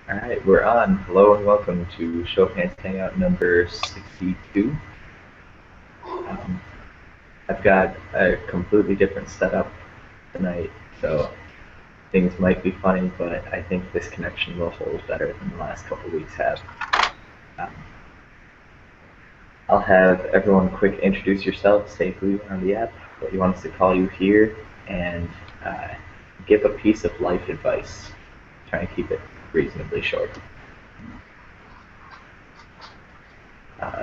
All right, we're on. Hello and welcome to Show Pants Hangout number 62. Um, I've got a completely different setup tonight, so things might be funny, but I think this connection will hold better than the last couple weeks have. Um, I'll have everyone quick introduce yourself, say who you are on the app, what you want us to call you here, and uh, give a piece of life advice. Try and keep it reasonably short.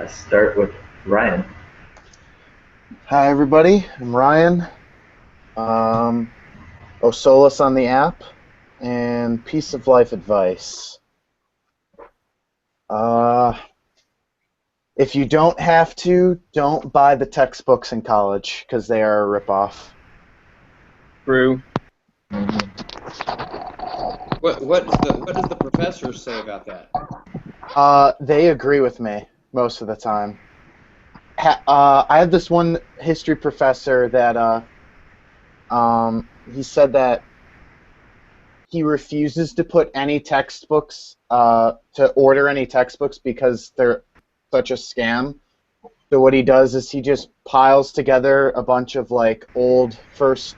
Start with Ryan. Hi everybody, I'm Ryan. Osouless on the app, and piece of life advice. Uh, if you don't have to, don't buy the textbooks in college because they are a ripoff. True. Mm-hmm. What does the professor say about that? They agree with me most of the time. I have this one history professor that he said that he refuses to put any textbooks to order any textbooks because they're such a scam. So what he does is he just piles together a bunch of old first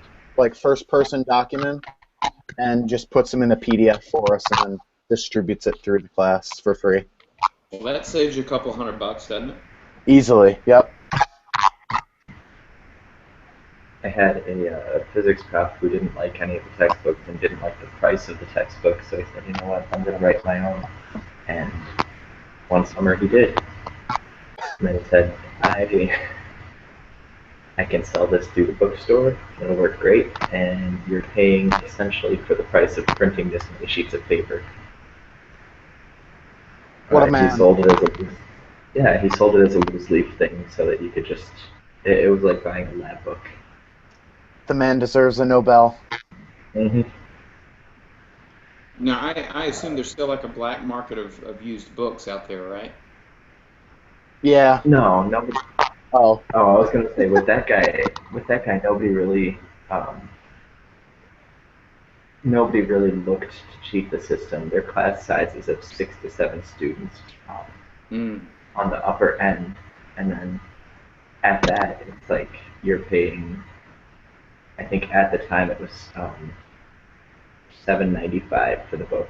person document and just puts them in a PDF for us and then distributes it through the class for free. Well, that saves you a couple $100, doesn't it? Easily, yep. I had a physics prof who didn't like any of the textbooks and didn't like the price of the textbook, so he said, you know what, I'm going to write my own. And one summer he did. And then he said, I can sell this through the bookstore, it'll work great, and you're paying essentially for the price of printing this many sheets of paper. What a He man. sold it as he sold it as a loose leaf thing so that you could just, it was like buying a lab book. The man deserves a Nobel. Mm-hmm. Now, I assume there's still like a black market of used books out there, right? Yeah. No, Oh. I was gonna say with that guy, um, nobody really looked to cheat the system. Their class sizes of 6 to 7 students Mm. on the upper end, and then at that, it's like you're paying. I think at the time it was $7.95 for the book,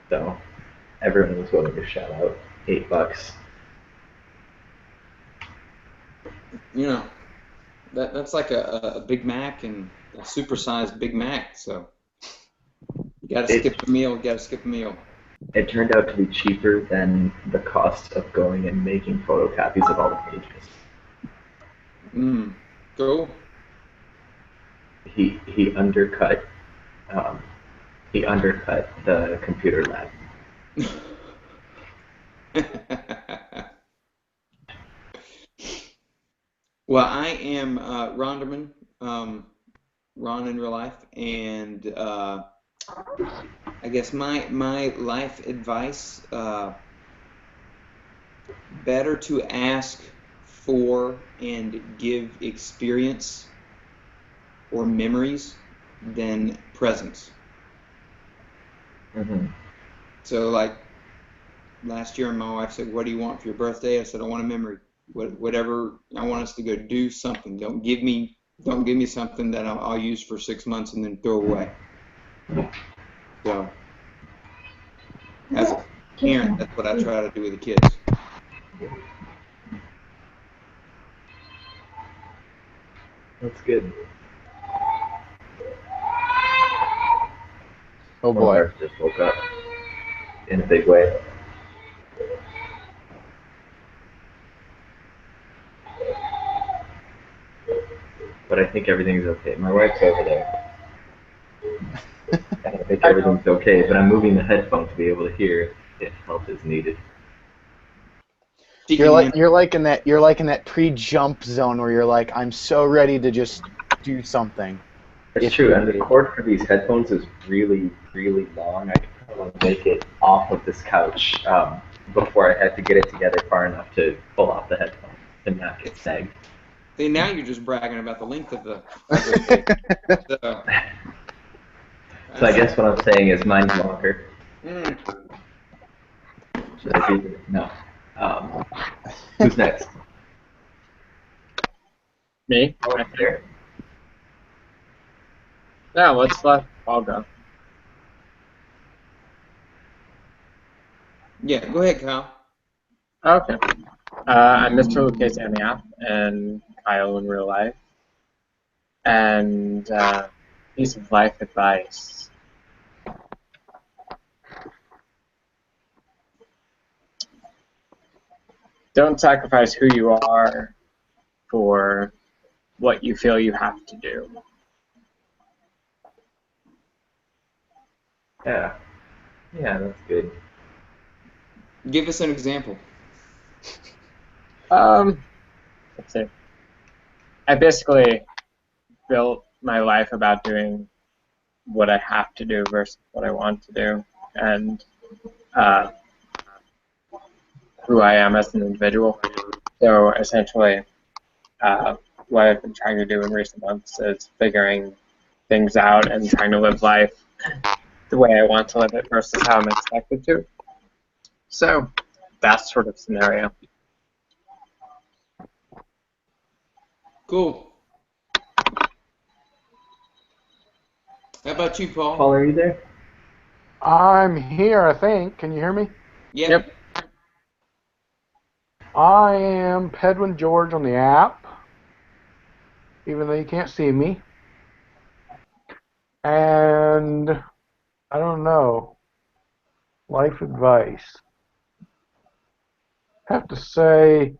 so everyone was willing to shell out $8. You know, that's like a Big Mac and a supersized Big Mac. So you got to It skip a meal. You got to skip a meal. it turned out to be cheaper than the cost of going and making photocopies of all the pages. Mm. Cool. He undercut um, he undercut the computer lab. Well, I am ronderman, Ron in real life, and I guess my life advice, better to ask for and give experience or memories than presents. Mm-hmm. So like last year, my wife said, "What do you want for your birthday?" I said, "I want a memory. Whatever I want us to go do something. Don't give me something that I'll use for 6 months and then throw away." So as a parent, that's what I try to do with the kids. That's good. Oh One of boy. ours just woke up in a big way. But I think everything's okay. My wife's over there. And I think I know. everything's okay, but I'm moving the headphone to be able to hear if help is needed. Seeking men. You're like in that pre-jump zone where you're like, I'm so ready to just do something. It's If true, need and the be. cord for these headphones is really, really long. I could probably make it off of this couch before I had to get it together far enough to pull off the headphones and not get snagged. See, now you're just bragging about the length of the thing. So, So I guess what I'm saying is mine's longer. Mm. Should I do it? No. Who's next? Me? Oh, there. No, what's left? I'll go. Yeah, go ahead, Kyle. Okay. I'm MrLucchese on the app, and Kyle in real life. And piece of life advice. Don't sacrifice who you are for what you feel you have to do. Yeah. Yeah, that's good. Give us an example. Let's see. I basically built my life about doing what I have to do versus what I want to do, and who I am as an individual. So essentially, what I've been trying to do in recent months is figuring things out and trying to live life the way I want to live it versus how I'm expected to. So that sort of scenario. Cool. How about you, Paul? Paul, are you there? I'm here, I think. Can you hear me? Yep. I am pedwingeorge on the app, even though you can't see me. And I don't know. Life advice. I have to say,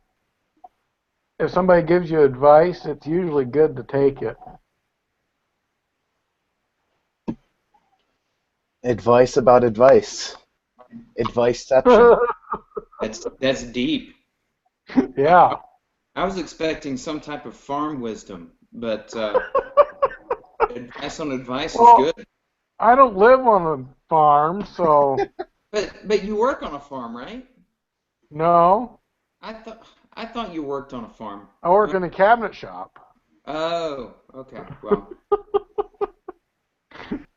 if somebody gives you advice, it's usually good to take it. Advice about advice. Adviceception. That's deep. Yeah. I was expecting some type of farm wisdom, but advice on advice is good. I don't live on a farm, so But you work on a farm, right? no. I thought you worked on a farm. I work in a cabinet shop. Oh, okay. Well,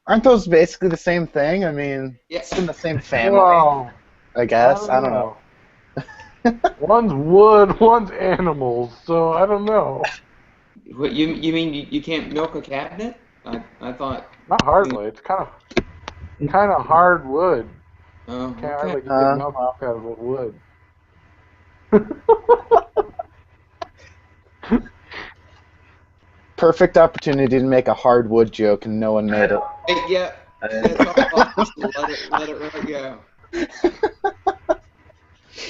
Aren't those basically the same thing? I mean, yeah. it's in the same family, Well, I guess. I don't know. One's wood, one's animals, so I don't know. What you mean you can't milk a cabinet? I thought. Not hardly. It's kind of hard wood. Oh, Can't okay. hardly get milk out of the wood. Perfect opportunity to make a hardwood joke, and no one made it. Hey, yeah. That's all. Let it go.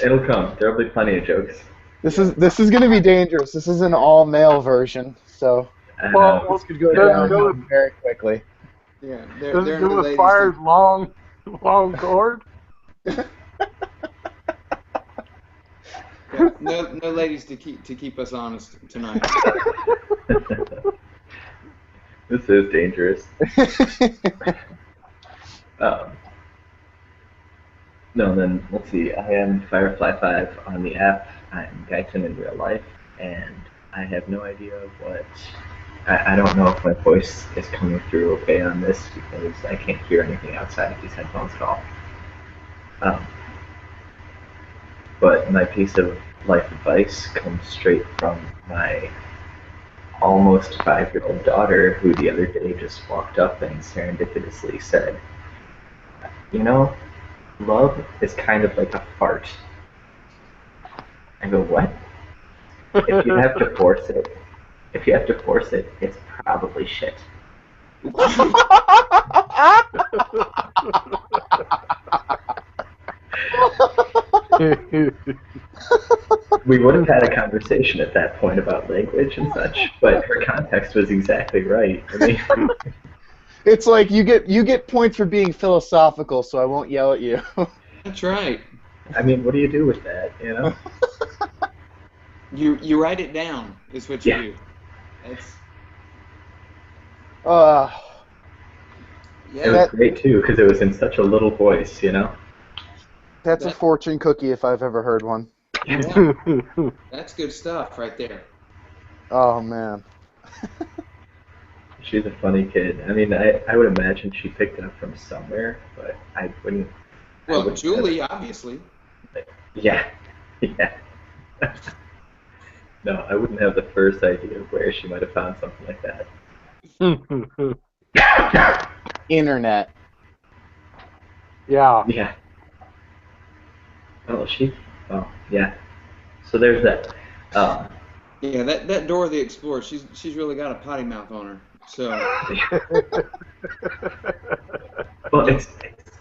It'll come. There'll be plenty of jokes. This is going to be dangerous. This is an all-male version, so Well, this could go does it down very quickly. Yeah, does they're it go the with ladies. Fire's long cord? Yeah, no ladies to keep us honest tonight. This is dangerous. No, then let's see. I am Firefly5 on the app. I'm Guyton in real life, and I have no idea what. I don't know if my voice is coming through okay on this because I can't hear anything outside of these headphones at all. But my piece of life advice comes straight from my almost 5-year-old daughter, who the other day just walked up and serendipitously said, "You know, love is kind of like a fart." I go, "What?" If you have to force it, it's probably shit. We would have had a conversation at that point about language and such, but her context was exactly right. I mean, It's like you get points for being philosophical, so I won't yell at you. That's right. I mean, what do you do with that? You know? You write it down is what you do. That's It was great too because it was in such a little voice. You know? That's a fortune cookie if I've ever heard one. Yeah. That's good stuff right there. Oh man. She's a funny kid. I mean, I would imagine she picked it up from somewhere, but I wouldn't. I Well, wouldn't have, Julie, obviously. yeah, yeah. No, I wouldn't have the first idea of where she might have found something like that. Internet. Yeah. Yeah. Oh, Oh, yeah. So there's that. Um, Yeah, that Dora the Explorer, she's really got a potty mouth on her. So well, it's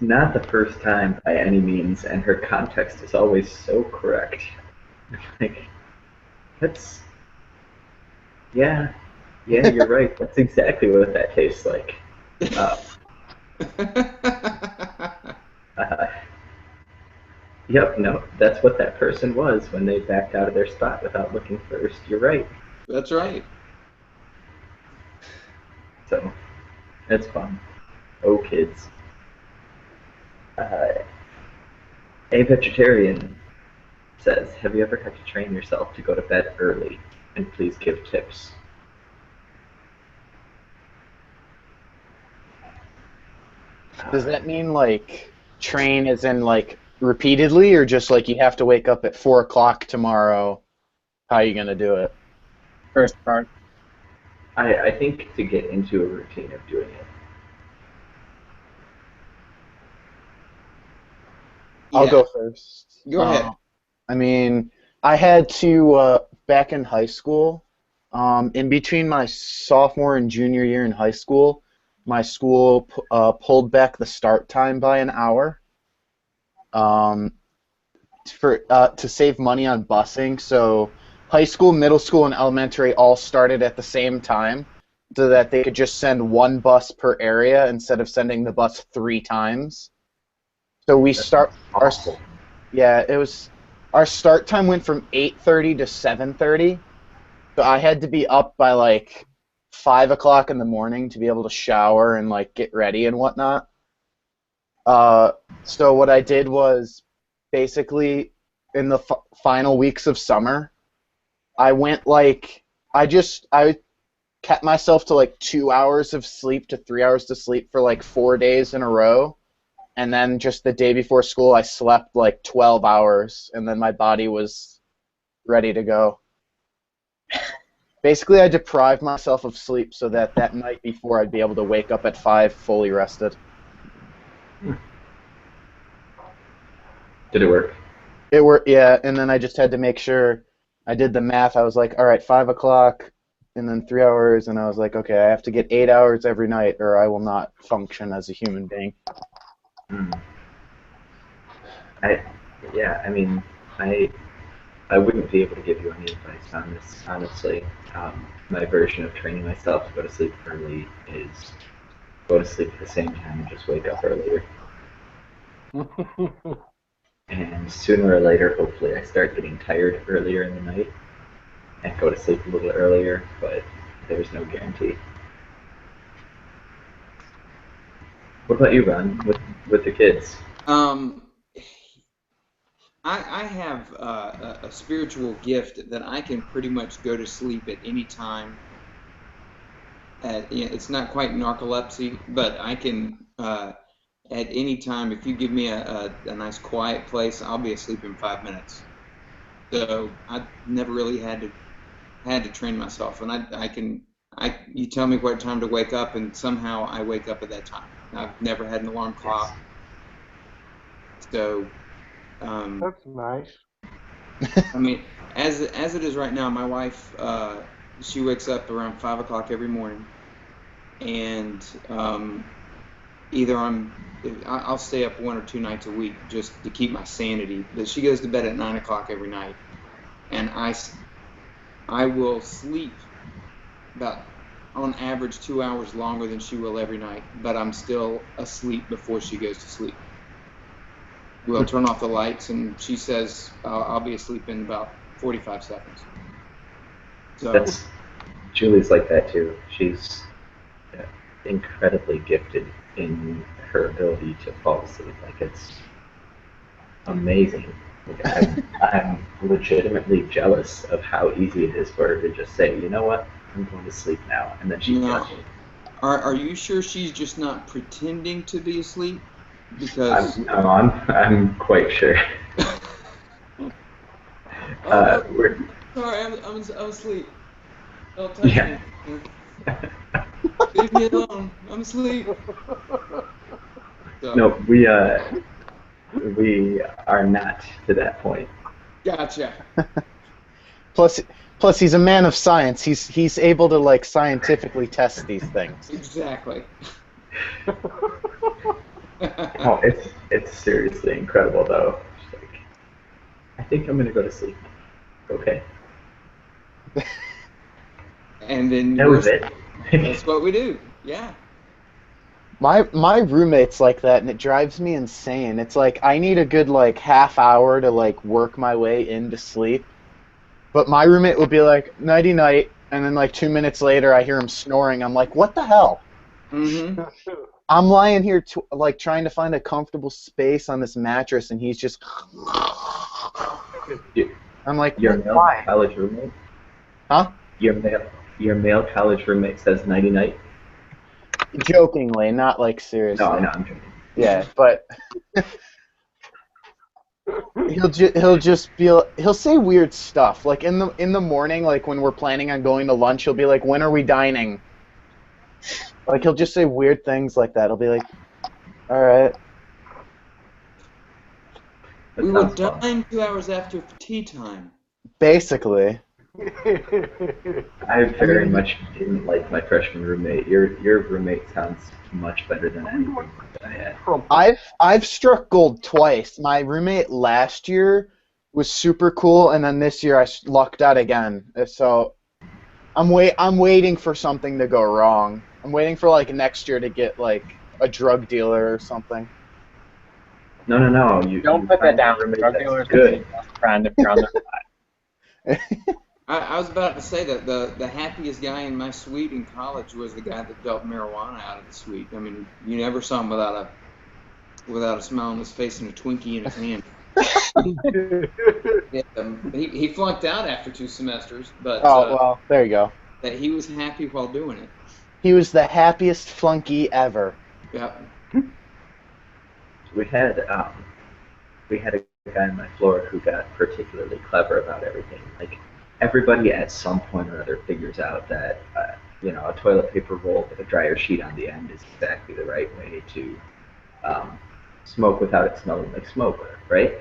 not the first time by any means, and her context is always so correct. Like, that's yeah, yeah, you're right. That's exactly what that tastes like. Uh, uh, yep, no, that's what that person was when they backed out of their spot without looking first. You're right. that's right. So, it's fun. Oh, kids. Uh, a vegetarian says, have you ever had to train yourself to go to bed early? And please give tips. Does that mean like train as in like repeatedly, or just like you have to wake up at 4 o'clock tomorrow? How are you gonna do it? First part. I think to get into a routine of doing it. I'll Yeah, go first. go ahead. I mean, I had to back in high school. In between my sophomore and junior year in high school, my school pulled back the start time by an hour to save money on busing. So high school, middle school, and elementary all started at the same time, so that they could just send one bus per area instead of sending the bus 3 times. So we start our Awful. yeah, it was our start time went from 8:30 to 7:30. So I had to be up by like 5 o'clock in the morning to be able to shower and like get ready and whatnot. So what I did was basically in the final weeks of summer, I went like I kept myself to like 2 hours of sleep to 3 hours to sleep for like 4 days in a row. And then just the day before school, I slept like 12 hours, and then my body was ready to go. Basically, I deprived myself of sleep so that that night before I'd be able to wake up at 5 fully rested. Did it work? It worked, yeah, and then I just had to make sure I did the math. I was like, all right, 5 o'clock, and then 3 hours, and I was like, okay, I have to get 8 hours every night, or I will not function as a human being. Hmm. I, yeah, I mean, I, I wouldn't be able to give you any advice on this, honestly. My version of training myself to go to sleep early is go to sleep at the same time and just wake up earlier. And sooner or later, hopefully, I start getting tired earlier in the night and go to sleep a little earlier, but there's no guarantee. What about you, Ron, with the kids? Um, I have a spiritual gift that I can pretty much go to sleep at any time. It's not quite narcolepsy, but I can at any time. If you give me a nice quiet place, I'll be asleep in 5 minutes. So I've never really had to train myself, and you tell me what time to wake up, and somehow I wake up at that time. I've never had an alarm clock, so That's nice. I mean, as it is right now, my wife she wakes up around 5 o'clock every morning, and either I'll stay up 1 or 2 nights a week just to keep my sanity. But she goes to bed at 9 o'clock every night, and I will sleep about on average 2 hours longer than she will every night, but I'm still asleep before she goes to sleep. We'll turn off the lights, and she says I'll be asleep in about 45 seconds. So That's Julie's like that too. She's incredibly gifted in her ability to fall asleep. Like it's amazing. Like, I'm legitimately jealous of how easy it is for her to just say, you know what, I'm going to sleep now, and then she no, does it. Are you sure she's just not pretending to be asleep? Because I'm quite sure. We're sorry, I'm asleep. Don't touch yeah. me. Leave me alone. I'm asleep. So, No, we are not to that point. gotcha. Plus, he's a man of science. He's able to like scientifically test these things. Exactly. Oh, it's seriously incredible though. Just like, I think I'm gonna go to sleep. Okay. And then That was it. that's what we do. Yeah. My roommate's like that, and it drives me insane. It's like I need a good like half hour to like work my way into sleep, but my roommate will be like nighty night, and then like 2 minutes later I hear him snoring. I'm like, what the hell? Mm-hmm. I'm lying here like trying to find a comfortable space on this mattress, and he's just. I'm like, Your male why? college roommate? Huh? Your male college roommate says nighty night? Jokingly, not like seriously. No, I know, I'm joking. Yeah, but he'll say weird stuff. Like in the morning, like when we're planning on going to lunch, he'll be like, "When are we dining?" Like he'll just say weird things like that. He'll be like, "All right." That We will sounds fun. dine 2 hours after tea time. Basically. I very much didn't like my freshman roommate. Your roommate sounds much better than any roommate that I had. I've struck gold twice. My roommate last year was super cool, and then this year I lucked out again. So I'm waiting for something to go wrong. I'm waiting for like next year to get like a drug dealer or something. No. Don't you put that find a down. roommate Drug that's dealers are good. your best friend if you're on their side. I was about to say that the happiest guy in my suite in college was the guy that dealt marijuana out of the suite. I mean, you never saw him without a smile on his face and a Twinkie in his hand. He flunked out after 2 semesters, but Oh well, there you go. that he was happy while doing it. He was the happiest flunky ever. Yeah. We had a guy on my floor who got particularly clever about everything. Like everybody at some point or other figures out that a toilet paper roll with a dryer sheet on the end is exactly the right way to smoke without it smelling like smoke, right?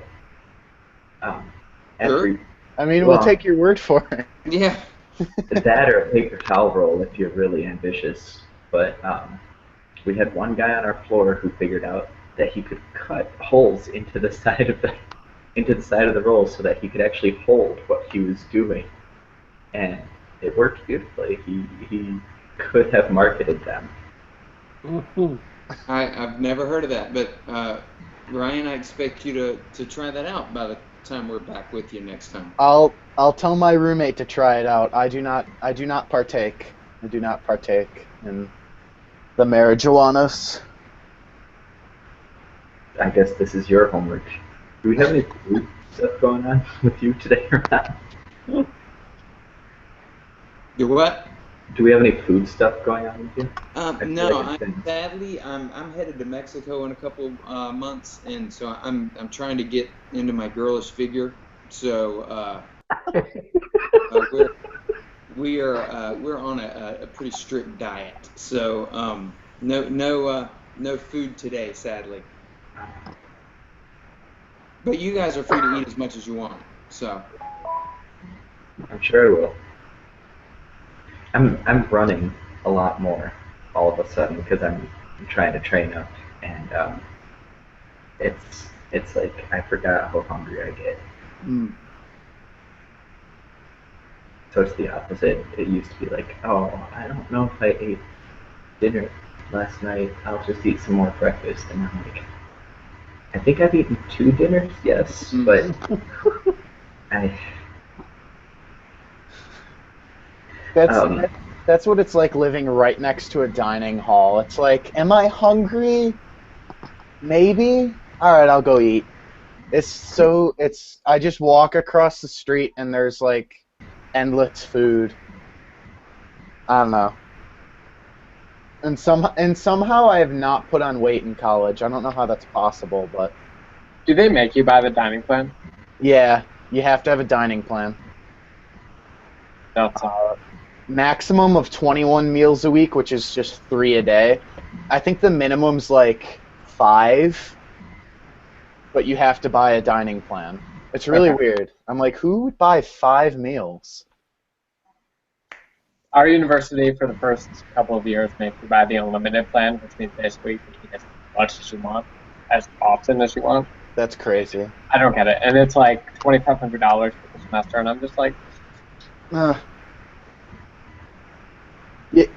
Every I mean, well, we'll take your word for it. Yeah. that or a paper towel roll if you're really ambitious. But we had one guy on our floor who figured out that he could cut holes into the side of the roll so that he could actually hold what he was doing, and it worked beautifully. He could have marketed them. I've never heard of that, but Ryan, I expect you to try that out by the time we're back with you next time. I'll tell my roommate to try it out. I do not partake. I do not partake in the marijuanas. I guess this is your homework. Do we have any food stuff going on with you today or not? Do what? Do we have any food stuff going on with you? No, sadly, I'm headed to Mexico in a couple months, and so I'm trying to get into my girlish figure. So we're on a pretty strict diet. So no food today, sadly. But you guys are free to eat as much as you want. So I'm sure I will. I'm running a lot more all of a sudden because I'm trying to train up, and it's like I forgot how hungry I get. Mm. So it's the opposite. It used to be like, oh, I don't know if I ate dinner last night. I'll just eat some more breakfast, and I'm like, I think I've eaten 2 dinners, yes, but That's what it's like living right next to a dining hall. It's like, am I hungry? Maybe. All right, I'll go eat. I just walk across the street and there's like endless food. I don't know. And somehow I have not put on weight in college. I don't know how that's possible, but Do they make you buy the dining plan? yeah, you have to have a dining plan. That's Maximum of 21 meals a week, which is just 3 a day. I think the minimum's like 5, but you have to buy a dining plan. It's really Okay. weird. I'm like, who would buy 5 meals? Our university for the first couple of years makes you buy the unlimited plan, which means basically you can eat as much as you want, as often as you want. That's crazy. I don't get it, and it's like $2,500 for the semester, and I'm just like, Uh,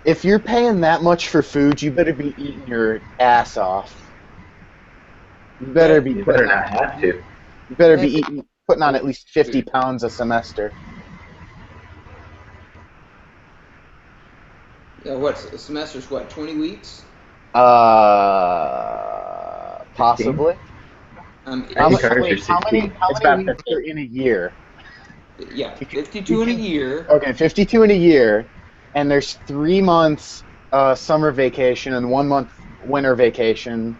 if you're paying that much for food, you better be eating your ass off. You better be You putting better on, not have to. you better be putting on at least 50 pounds a semester. Yeah, what semester's what? 20 weeks? Possibly. I think ours are Wait, 16. how it's many about weeks 15. are in a year? Yeah, 52 in a year. Okay, 52 in a year, and there's 3 months summer vacation and 1 month winter vacation.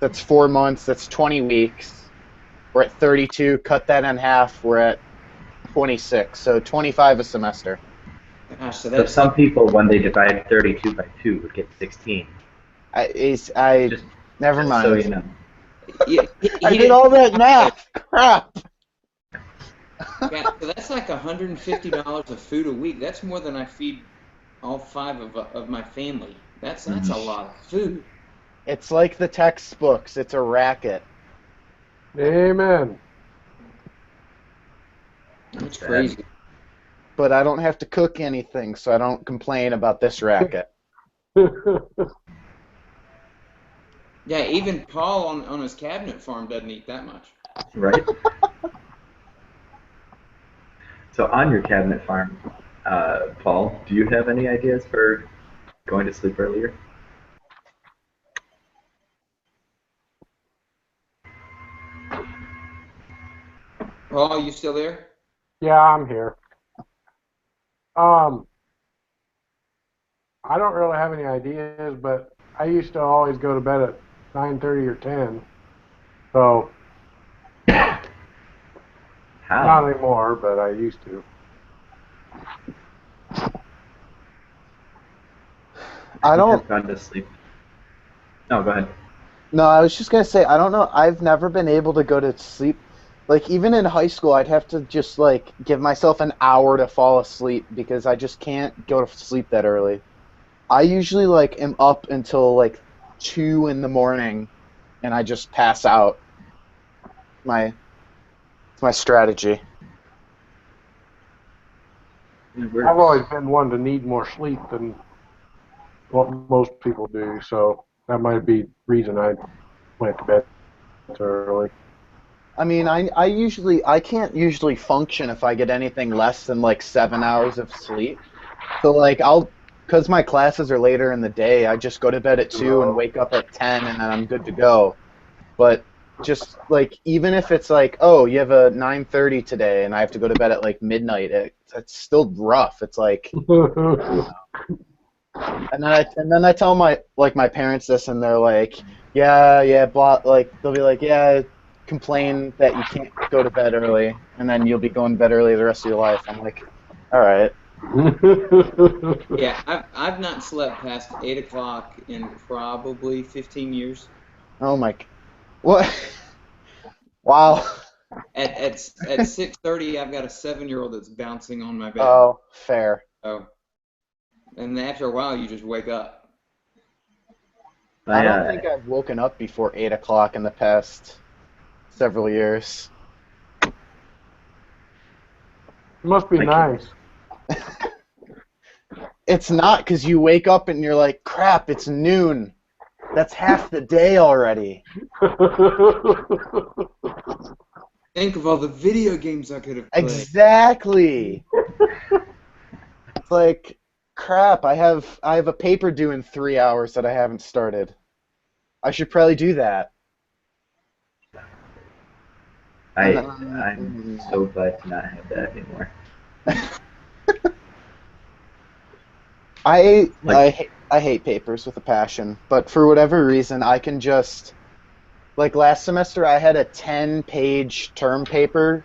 That's 4 months. That's 20 weeks. We're at 32. Cut that in half. We're at 26. So 25 a semester. Gosh, so So that's some like, people, when they divide 32 by 2, would get 16. I Just, never just so mind. you know. I did all that math. Crap. Yeah, so that's like $150 of food a week. That's more than I feed all 5 of my family. That's a lot of food. It's like the textbooks. It's a racket. Amen. That's Sad. crazy. But I don't have to cook anything, so I don't complain about this racket. Yeah, even Paul on his cabinet farm doesn't eat that much. Right? So on your cabinet farm, Paul, do you have any ideas for going to sleep earlier? Paul, you still there? Yeah, I'm here. Um, I don't really have any ideas, but I used to always go to bed at 9:30 or 10. So not How? anymore, but I used to. I You don't. have gone to sleep. No, go ahead. No, I was just gonna say I don't know. I've never been able to go to sleep. Like even in high school, I'd have to just like give myself an hour to fall asleep because I just can't go to sleep that early. I usually like am up until like 2 in the morning, and I just pass out. My it's my strategy. It I've always works. been one to need more sleep than what most people do, so that might be the reason I went to bed so early. I mean, I can't usually function if I get anything less than like 7 hours of sleep. So like because my classes are later in the day, I just go to bed at 2 and wake up at 10 and then I'm good to go. But just like even if it's like, oh, you have a 9:30 today and I have to go to bed at like midnight, it's still rough. It's like, and then I tell my parents this and they're like, yeah, blah, like they'll be like, yeah, complain that you can't go to bed early and then you'll be going to bed early the rest of your life. I'm like, all right. Yeah, I've not slept past 8 o'clock in probably 15 years. Oh my, what? Wow. At 6:30, I've got a 7-year-old that's bouncing on my bed. Oh, fair. So, and after a while, you just wake up. I I, don't think I've woken up before 8 o'clock in the past several years. It must be I nice. It's not because you wake up and you're like, crap, it's noon. That's half the day already. Think of all the video games I could have played. Exactly. It's like, crap, I have a paper due in 3 hours that I haven't started. I should probably do that. I'm so glad to not have that anymore. I Like, I hate papers with a passion, but for whatever reason, I can just like last semester I had a 10-page term paper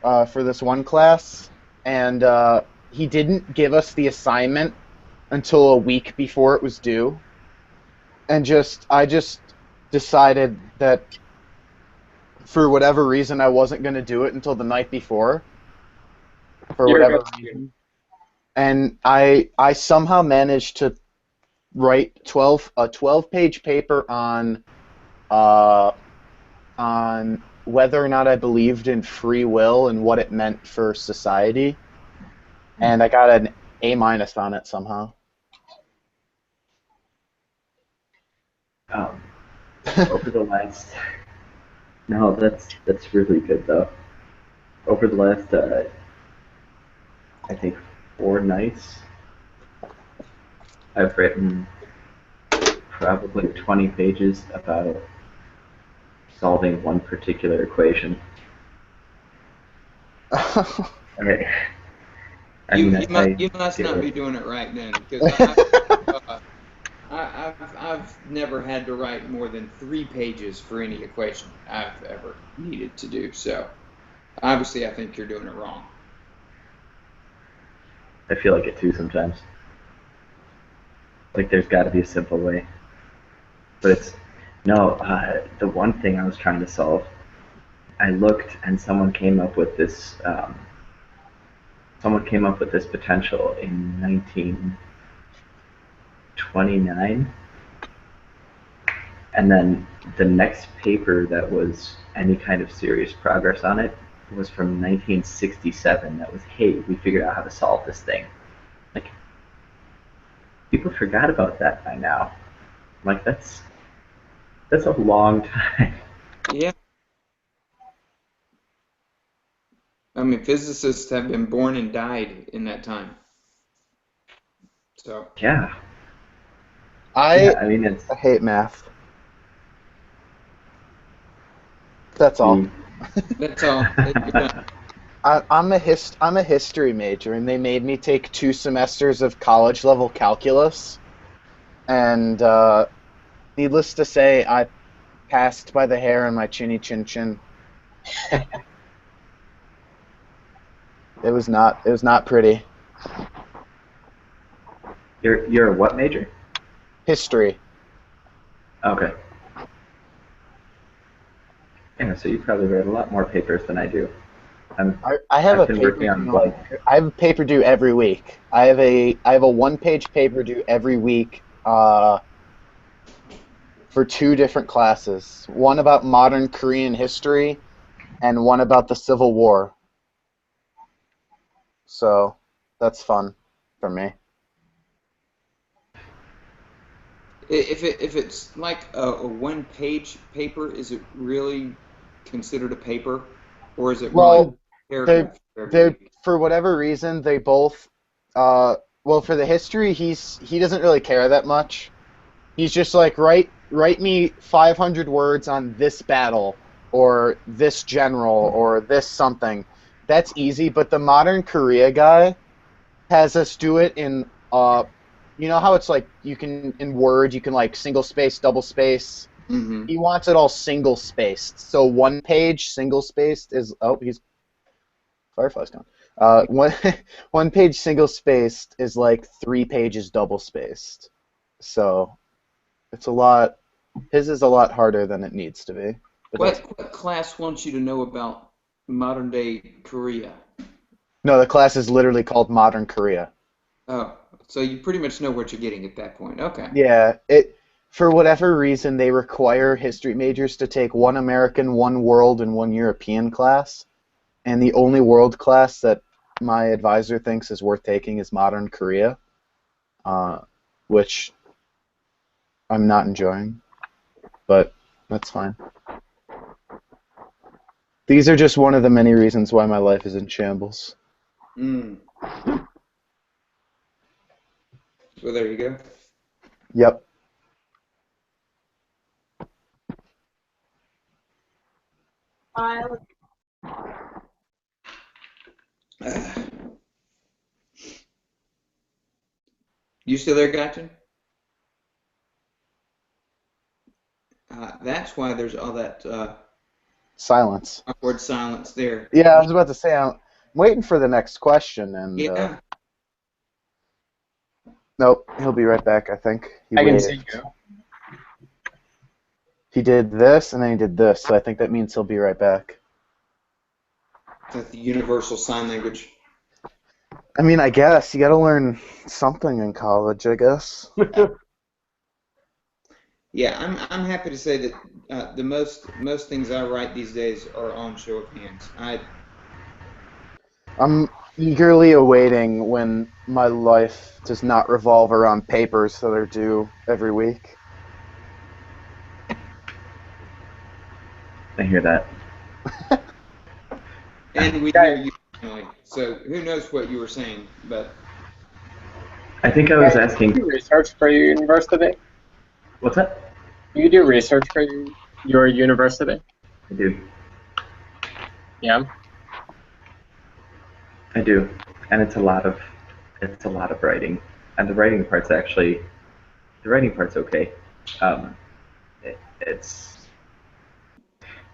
for this one class, and he didn't give us the assignment until a week before it was due, and I just decided that for whatever reason I wasn't going to do it until the night before, for You're a whatever good student. reason, and I somehow managed to write a 12-page paper uh, on whether or not I believed in free will and what it meant for society, and I got an A- on it somehow. Um, over the last, no, that's really good though. Over the last, I think 4 nights, I've written probably 20 pages about solving one particular equation. I, I You mean, you must I you must feel not be like doing it right then, because I've never had to write more than 3 pages for any equation I've ever needed to do. So obviously, I think you're doing it wrong. I feel like it too sometimes. Like there's got to be a simple way, but it's no. The one thing I was trying to solve, I looked and someone came up with this. Someone came up with this potential in 1929, and then the next paper that was any kind of serious progress on it was from 1967. That was, hey, we figured out how to solve this thing. Like people forgot about that by now. I'm like that's a long time. Yeah, I mean, physicists have been born and died in that time. So Yeah, yeah. I I mean, it's I hate math. That's all. the that's all. You're done. I'm a history major, and they made me take 2 semesters of college level calculus. And needless to say, I passed by the hair on my chinny chin chin. It was not pretty. you're a what major? History. Okay. Yeah, so you probably read a lot more papers than I do. I have I've a been paper working on like I have a paper due every week. I have a 1-page paper due every week for 2 different classes. One about modern Korean history and one about the Civil War. So that's fun for me. If it's like a one-page paper, is it really considered a paper, or is it more like Well, a they're paragraph for every they're week? for whatever reason they both well, for the history he doesn't really care that much. He's just like, write me 500 words on this battle or this general or this something. That's easy, but the modern Korea guy has us do it in you know how it's like you can in Word you can like single space, double space. Mm-hmm. He wants it all single spaced. So 1 page single spaced is he's Firefly's gone. One 1 page single spaced is like 3 pages double spaced. So it's a lot. His is a lot harder than it needs to be. But that's What class wants you to know about modern day Korea? no. The class is literally called Modern Korea. Oh, so you pretty much know what you're getting at that point. Okay. Yeah, it for whatever reason they require history majors to take one American, one world, and one European class. And the only world class that my advisor thinks is worth taking is Modern Korea, uh, which I'm not enjoying, but that's fine. These are just one of the many reasons why my life is in shambles. Mm. Well, there you go. Yep. You still there, Gotcha? That's why there's all that Silence. awkward silence there. Yeah, I was about to say I'm waiting for the next question, and Yeah. nope, he'll be right back. I think he I can waved. see you. He did this, and then he did this, so I think that means he'll be right back. That's the universal sign language. I mean, I guess you got to learn something in college, I guess. Yeah, I'm happy to say that the most things I write these days are on show of hands. I'm eagerly awaiting when my life does not revolve around papers that are due every week. I hear that. And we hear you finally. So who knows what you were saying, but I think I was Do asking. you do research for your university? What's that? Do you do research for your university? I do. Yeah. I do, and it's a lot of writing, and the writing part's okay. It's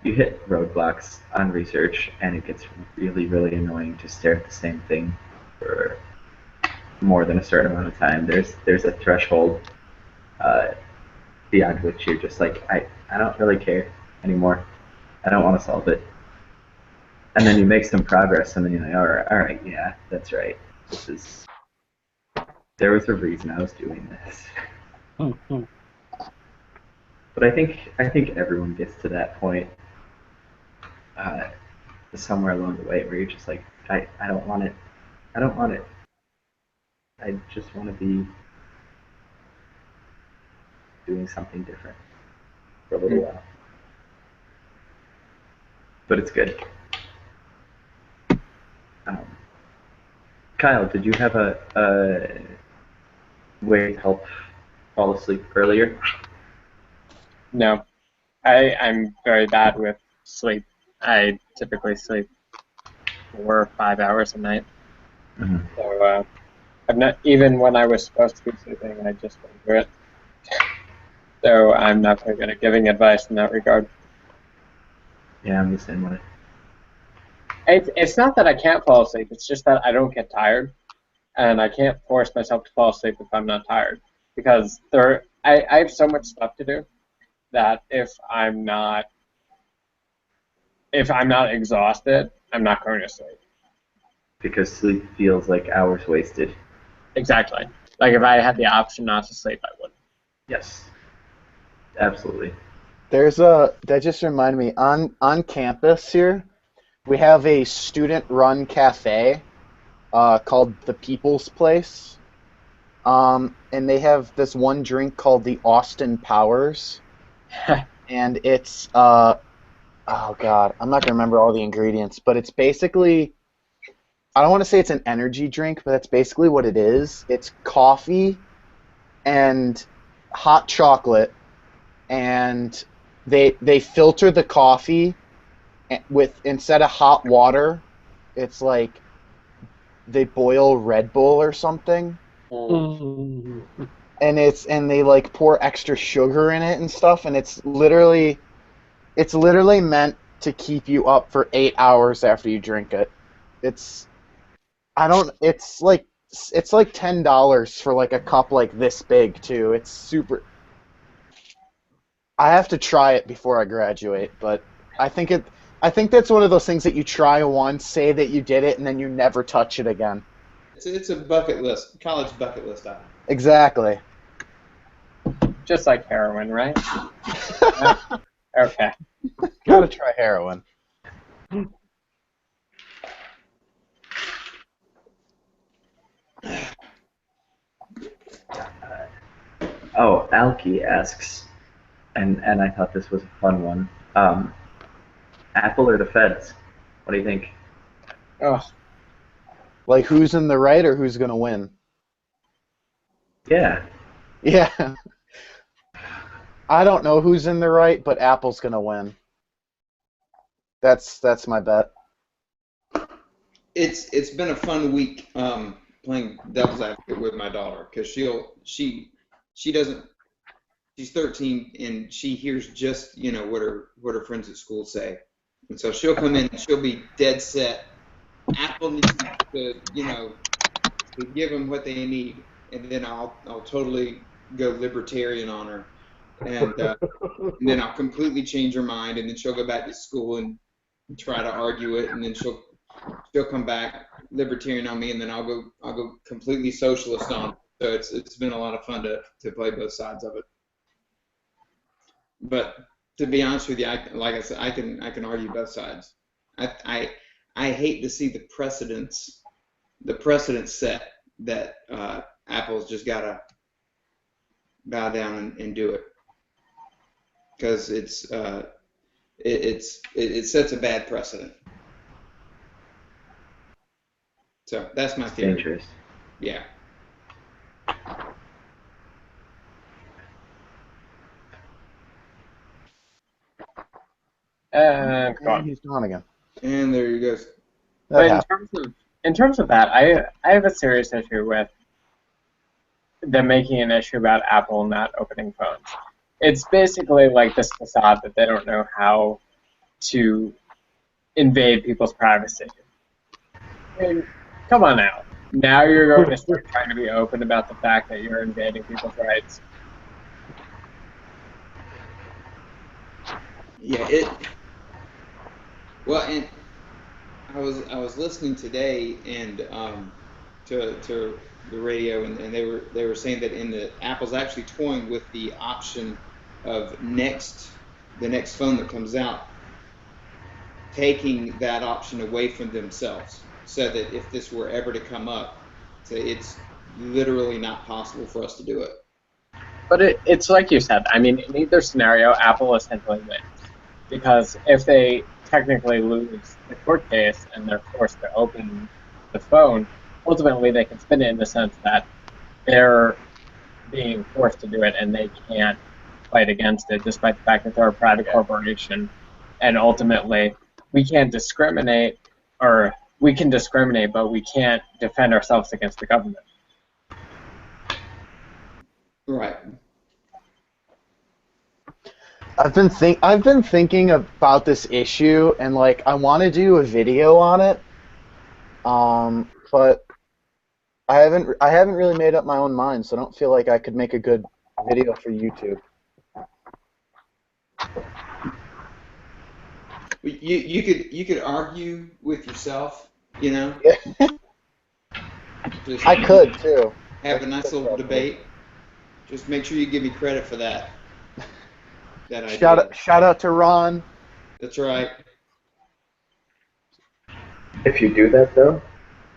you hit roadblocks on research, and it gets really, really annoying to stare at the same thing for more than a certain amount of time. There's a threshold beyond which you're just like, I don't really care anymore. I don't want to solve it. And then you make some progress, and then you're like, all right, yeah, that's right. There was a reason I was doing this. But I think everyone gets to that point somewhere along the way where you're just like, I don't want it. I don't want it. I just want to be doing something different for a little while. But it's good. Kyle, did you have a way to help fall asleep earlier? No. I'm very bad with sleep. I typically sleep 4 or 5 hours a night. Mm-hmm. So I'm not, even when I was supposed to be sleeping, I just don't do it. So I'm not very good at giving advice in that regard. Yeah, I'm the same way. It's not that I can't fall asleep. It's just that I don't get tired, and I can't force myself to fall asleep if I'm not tired, because I have so much stuff to do that if I'm not exhausted, I'm not going to sleep. Because sleep feels like hours wasted. Exactly. Like if I had the option not to sleep, I would. Yes. Absolutely. That just reminded me, on campus here, we have a student-run cafe called The People's Place. And they have this one drink called the Austin Powers. And it's, oh God, I'm not going to remember all the ingredients, but it's basically, I don't want to say it's an energy drink, but that's basically what it is. It's coffee and hot chocolate, and they filter the coffee with, instead of hot water, it's like they boil Red Bull or something. And they like pour extra sugar in it and stuff, and it's literally meant to keep you up for 8 hours after you drink it. It's like $10 for like a cup like this big too. It's super. I have to try it before I graduate, but I think that's one of those things that you try once, say that you did it, and then you never touch it again. it's a bucket list, college bucket list item. Exactly. Just like heroin, right? Okay. Gotta try heroin. Oh, Alki asks, and I thought this was a fun one. Apple or the Feds? What do you think? Oh, Like, who's in the right or who's gonna win? Yeah. Yeah. I don't know who's in the right, but Apple's gonna win. That's my bet. It's been a fun week playing devil's advocate with my daughter because she doesn't. She's 13 and she hears just what her friends at school say, and so she'll come in and she'll be dead set. Apple needs to give them what they need, and then I'll totally go libertarian on her, and then I'll completely change her mind, and then she'll go back to school and try to argue it, and then she'll come back libertarian on me, and then I'll go completely socialist on her. So it's been a lot of fun to play both sides of it. But to be honest with you, like I said, I can argue both sides. I hate to see the precedent set that Apple's just gotta bow down and do it, because it sets a bad precedent. So that's my theory. Dangerous. Yeah. And And he's gone again. And there he goes. That But happened. in terms of that, I have a serious issue with them making an issue about Apple not opening phones. It's basically like this facade that they don't know how to invade people's privacy. I mean, come on now. Now you're going to start trying to be open about the fact that you're invading people's rights. Yeah, well, and I was listening today and to the radio, and they were saying that Apple's actually toying with the option of the next phone that comes out, taking that option away from themselves, so that if this were ever to come up, so it's literally not possible for us to do it. But it's like you said. I mean, in either scenario, Apple essentially wins. Because if they technically lose the court case and they're forced to open the phone, ultimately they can spin it in the sense that they're being forced to do it and they can't fight against it, despite the fact that they're a private corporation. And ultimately, we can't discriminate, or we can discriminate, but we can't defend ourselves against the government. Right. I've been thinking about this issue, and like I want to do a video on it, but I haven't really made up my own mind, so I don't feel like I could make a good video for YouTube. You could argue with yourself, Yeah. Just I could too. have a nice little debate. Just make sure you give me credit for that. That idea. Shout out to Ron. That's right. If you do that though,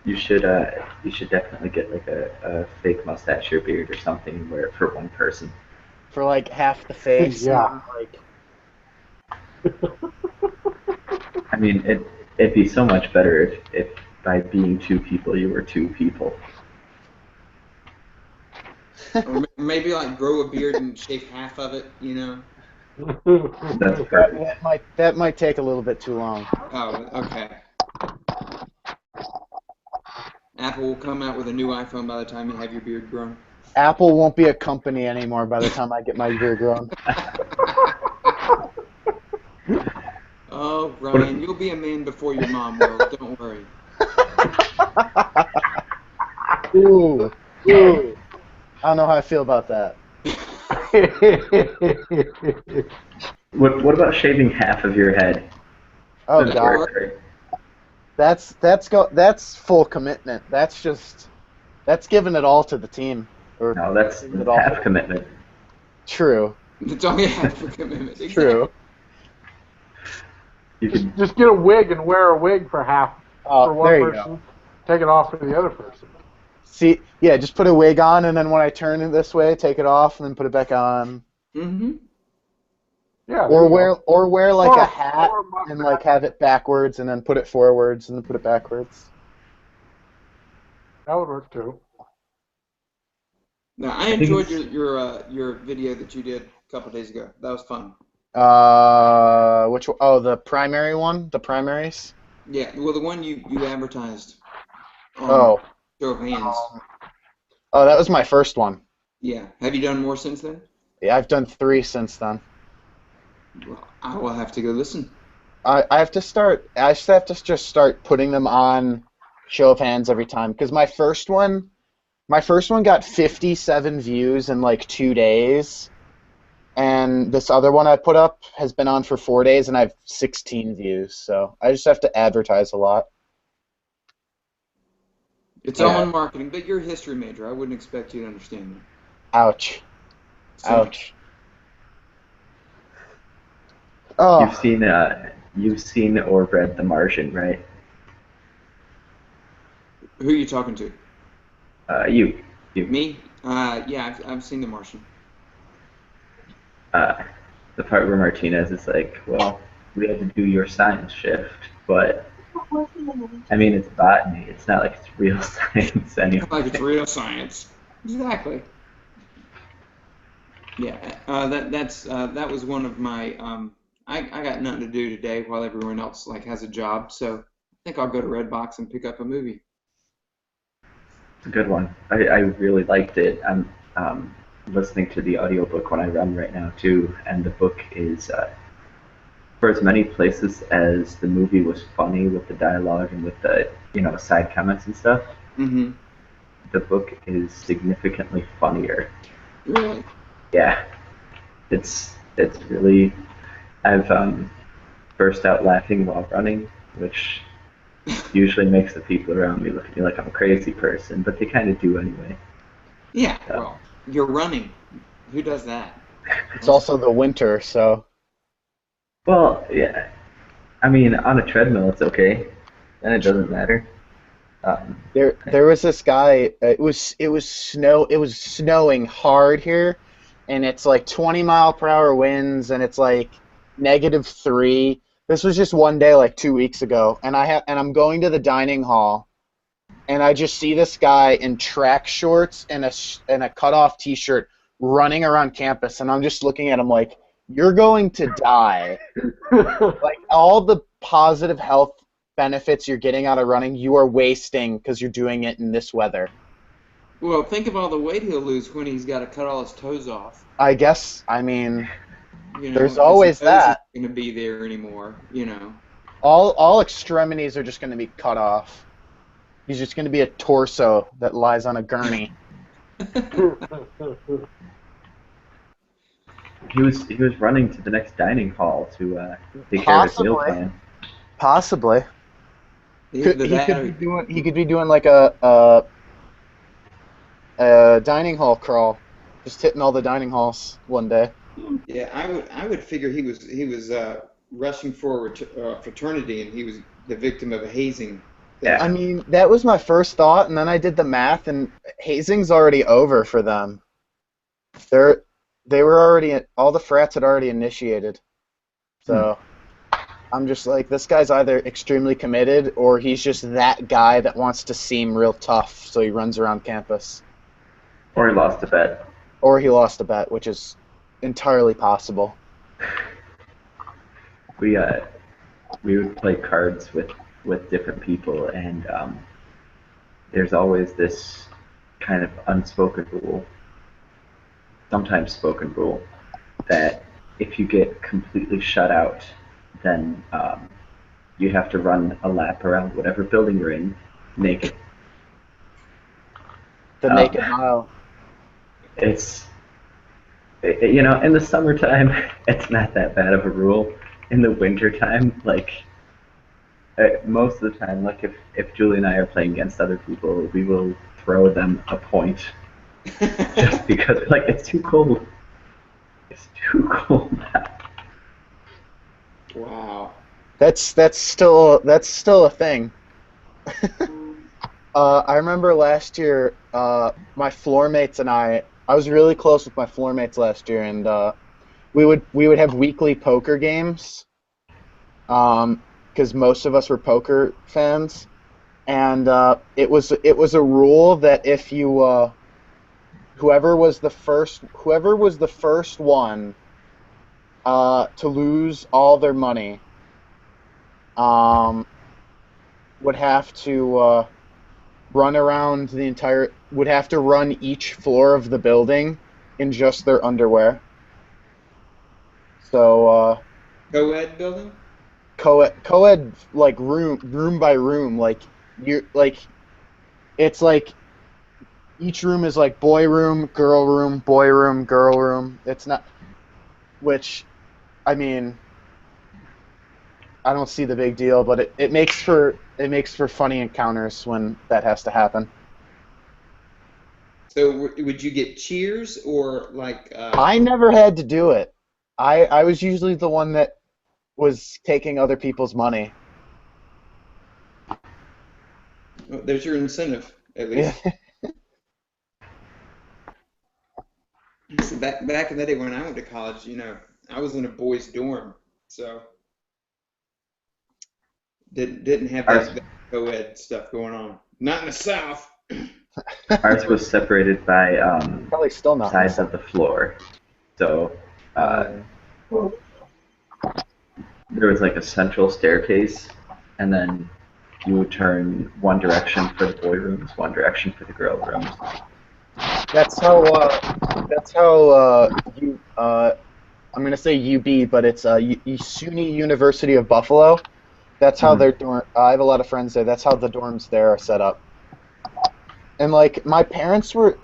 you should definitely get like a fake mustache or beard or something and wear it for one person. For like half the face. Yeah. And, like, I mean, it'd be so much better if by being two people you were two people. Or maybe like grow a beard and shave half of it, That's perfect. that might take a little bit too long. Oh, okay. Apple will come out with a new iPhone by the time you have your beard grown. Apple won't be a company anymore by the time I get my beard grown. Oh, Ryan, you'll be a man before your mom will. Don't worry. Ooh. I don't know how I feel about that. What about shaving half of your head? Oh Does that God, work? that's full commitment. That's giving it all to the team. Or No, that's giving it all half to- commitment. True. It's only half for commitment. Exactly. True. You could Just get a wig and wear a wig for half for one there you person. go. Take it off for the other person. See, yeah, just put a wig on, and then when I turn it this way, take it off, and then put it back on. Mm-hmm. Yeah. Or wear like a Or- hat or a mustache. and like have it backwards, and then put it forwards, and then put it backwards. That would work too. Now, I think enjoyed it's- your video that you did a couple days ago. That was fun. Which one? Oh, the primary one, the primaries. Yeah, well, the one you advertised on Oh, Show of hands. Oh, that was my first one. Yeah. Have you done more since then? Yeah, I've done 3 since then. Well, I will have to go listen. I have to start. I just have to just start putting them on show of hands every time because my first one got 57 views in like 2 days, and this other one I put up has been on for 4 days and I have 16 views. So I just have to advertise a lot. It's Yeah. all in marketing, but you're a history major. I wouldn't expect you to understand that. Ouch. So, Ouch. Oh, You've seen or read The Martian, right? who are you talking to? You. Me? Yeah, I've seen The Martian. The part where Martinez is like, well, we had to do your science shift, but I mean, it's botany. It's not like it's real science anyway. Like it's real science. Exactly. Yeah, that was one of my. I got nothing to do today while everyone else like has a job, so I think I'll go to Redbox and pick up a movie. It's a good one. I really liked it. I'm listening to the audiobook when I run right now too, and the book is for as many places as the movie was funny with the dialogue and with the side comments and stuff. Mm-hmm. The book is significantly funnier. Really? Yeah, it's really. I've burst out laughing while running, which usually makes the people around me look at me like I'm a crazy person, but they kind of do anyway. Yeah. Well, you're running. Who does that? it's also the winter, so Well, yeah. I mean, on a treadmill, it's okay. Then it doesn't matter. there was this guy. It was snowing hard here, and it's like 20-mile-per-hour winds, and it's like -3. This was just one day, like 2 weeks ago, and I'm going to the dining hall, and I just see this guy in track shorts and a cut-off T-shirt running around campus, and I'm just looking at him like, you're going to die. Like all the positive health benefits you're getting out of running, you are wasting because you're doing it in this weather. Well, think of all the weight he'll lose when he's got to cut all his toes off. I guess, I mean, You know, there's his always nose that. isn't going to be there anymore. You know. All extremities are just going to be cut off. He's just going to be a torso that lies on a gurney. He was running to the next dining hall to take care of his meal Possibly. plan. Possibly. Either He that could or- be doing like a dining hall crawl, just hitting all the dining halls one day. Yeah, I would figure he was rushing for a fraternity and he was the victim of a hazing. Yeah. I mean, that was my first thought, and then I did the math, and hazing's already over for them. They were already, all the frats had already initiated. So I'm just like, this guy's either extremely committed or he's just that guy that wants to seem real tough, so he runs around campus. Or he lost a bet. Or he lost a bet, which is entirely possible. We would play cards with different people, and there's always this kind of unspoken rule, sometimes spoken rule, that if you get completely shut out, then you have to run a lap around whatever building you're in naked. The naked mile. It's in the summertime, it's not that bad of a rule. In the wintertime, like most of the time, like if Julie and I are playing against other people, we will throw them a point just because like it's too cold. It's too cold now. Wow. That's still a thing. I remember last year, my floor mates and I was really close with my floor mates last year, and we would have weekly poker games, because most of us were poker fans, and it was a rule that if you whoever was the first one to lose all their money would have to run around the entire, would have to run each floor of the building in just their underwear. So, Co-ed building? co-ed like room by room, like you like it's like each room is like boy room, boy room, girl room. It's not, which, I mean, I don't see the big deal, but it makes for funny encounters when that has to happen. So would you get cheers or like? I never had to do it. I was usually the one that was taking other people's money. Well, there's your incentive, at Yeah. least. So back in the day when I went to college, I was in a boys' dorm, so didn't have Ours, that co-ed stuff going on. Not in the South. ours was separated by Probably still not. size of the floor. So there was like a central staircase, and then you would turn one direction for the boy rooms, one direction for the girl rooms. That's how. That's how. I'm gonna say UB, but it's SUNY University of Buffalo. That's how their dorm. I have a lot of friends there. That's how the dorms there are set up. And like my parents were,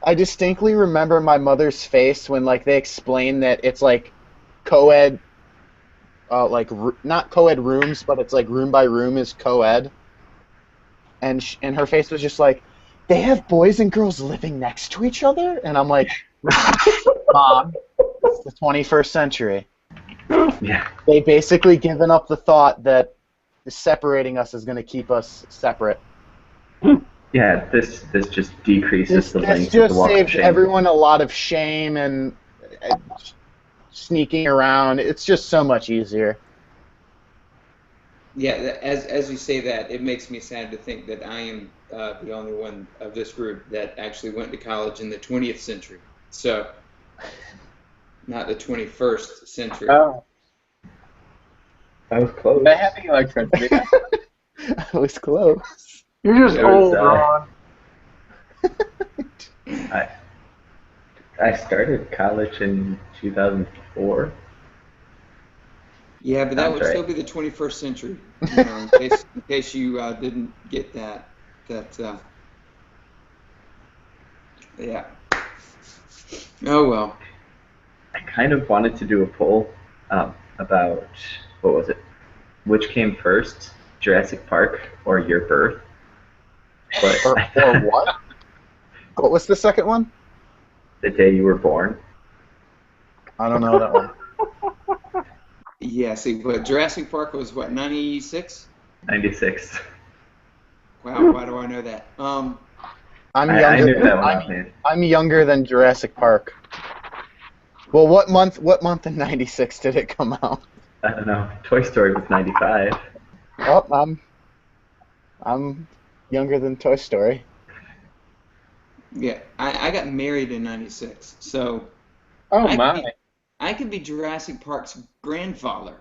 I distinctly remember my mother's face when like they explained that it's like co-ed, like not co-ed rooms, but it's like room by room is co-ed. And her face was just like, they have boys and girls living next to each other, and I'm like, Mom, it's the 21st century. Yeah. They basically given up the thought that separating us is going to keep us separate. Yeah, this just decreases the This length of the just walk of saves shame. everyone a lot of shame and sneaking around. It's just so much easier. Yeah, as you say that, it makes me sad to think that I am the only one of this group that actually went to college in the 20th century. So, not the 21st century. Oh, I was close. they have the electricity. I was close. You're just There was, old, Ron. I started college in 2004. Yeah, but that Sounds would still right. be the 21st century. In case you didn't get that. Yeah. Oh well. I kind of wanted to do a poll about, what was it? Which came first, Jurassic Park or your birth? But Or what? What was the second one? the day you were born. I don't know that one. Yeah. See, but Jurassic Park was what, 96? 96. Wow. Why do I know that? I'm I younger. knew that one offhand. I'm younger than Jurassic Park. Well, what month? What month in '96 did it come out? I don't know. Toy Story was 95. Oh, I'm younger than Toy Story. Yeah. I got married in 96, so Oh I my. I could be Jurassic Park's grandfather.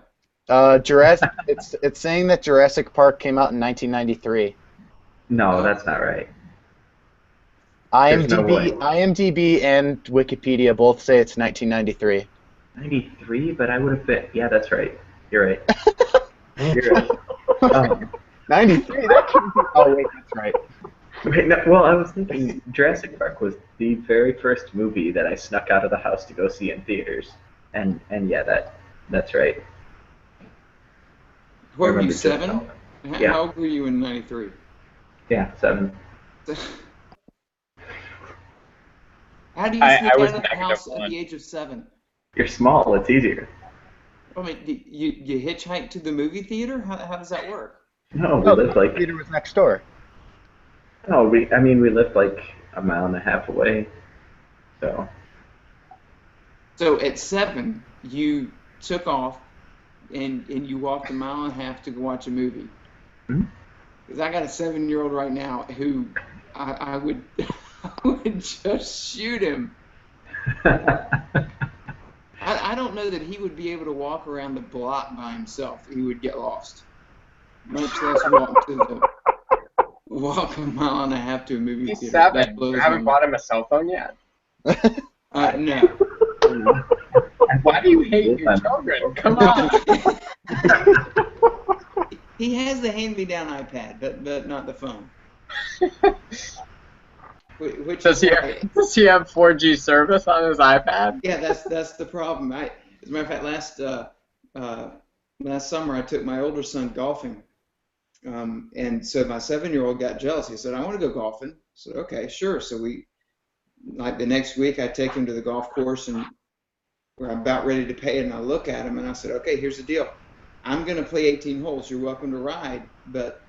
Jurassic. It's saying that Jurassic Park came out in 1993. No, that's not right. There's no way. IMDb and Wikipedia both say it's 1993. 93, but I would have been. Yeah, that's right. You're right. You're right. 93? That can't be. Oh wait, that's right. Wait, no, well, I was thinking Jurassic Park was the very first movie that I snuck out of the house to go see in theaters, and yeah, that's right. What were remember you, just 7? now. Yeah. How old were you in 93? Yeah, 7. How do you I sneak out was of the negative house at 1. the age of 7? You're small. It's easier. I mean, you hitchhike to the movie theater? How does that work? No, we No, lived the like. theater was next door. No, we lived like a mile and a half away. So. So at 7, you took off and you walked a mile and a half to go watch a movie. Hmm? Because I got a 7-year-old right now who I would I would just shoot him. I don't know that he would be able to walk around the block by himself. He would get lost. Much less walk to the walk a mile and a half to a movie He's theater. That 7. blows You my haven't mind. bought him a cell phone yet? No. Why do you hate your children? Come on. He has the hand-me-down iPad, but not the phone. Which Does he have 4G service on his iPad? Yeah, that's the problem. As a matter of fact, last summer I took my older son golfing, and so my 7-year-old got jealous. He said, "I want to go golfing." I said, "Okay, sure." So the next week, I take him to the golf course, and we're about ready to pay, and I look at him, and I said, "Okay, here's the deal. I'm going to play 18 holes. You're welcome to ride, but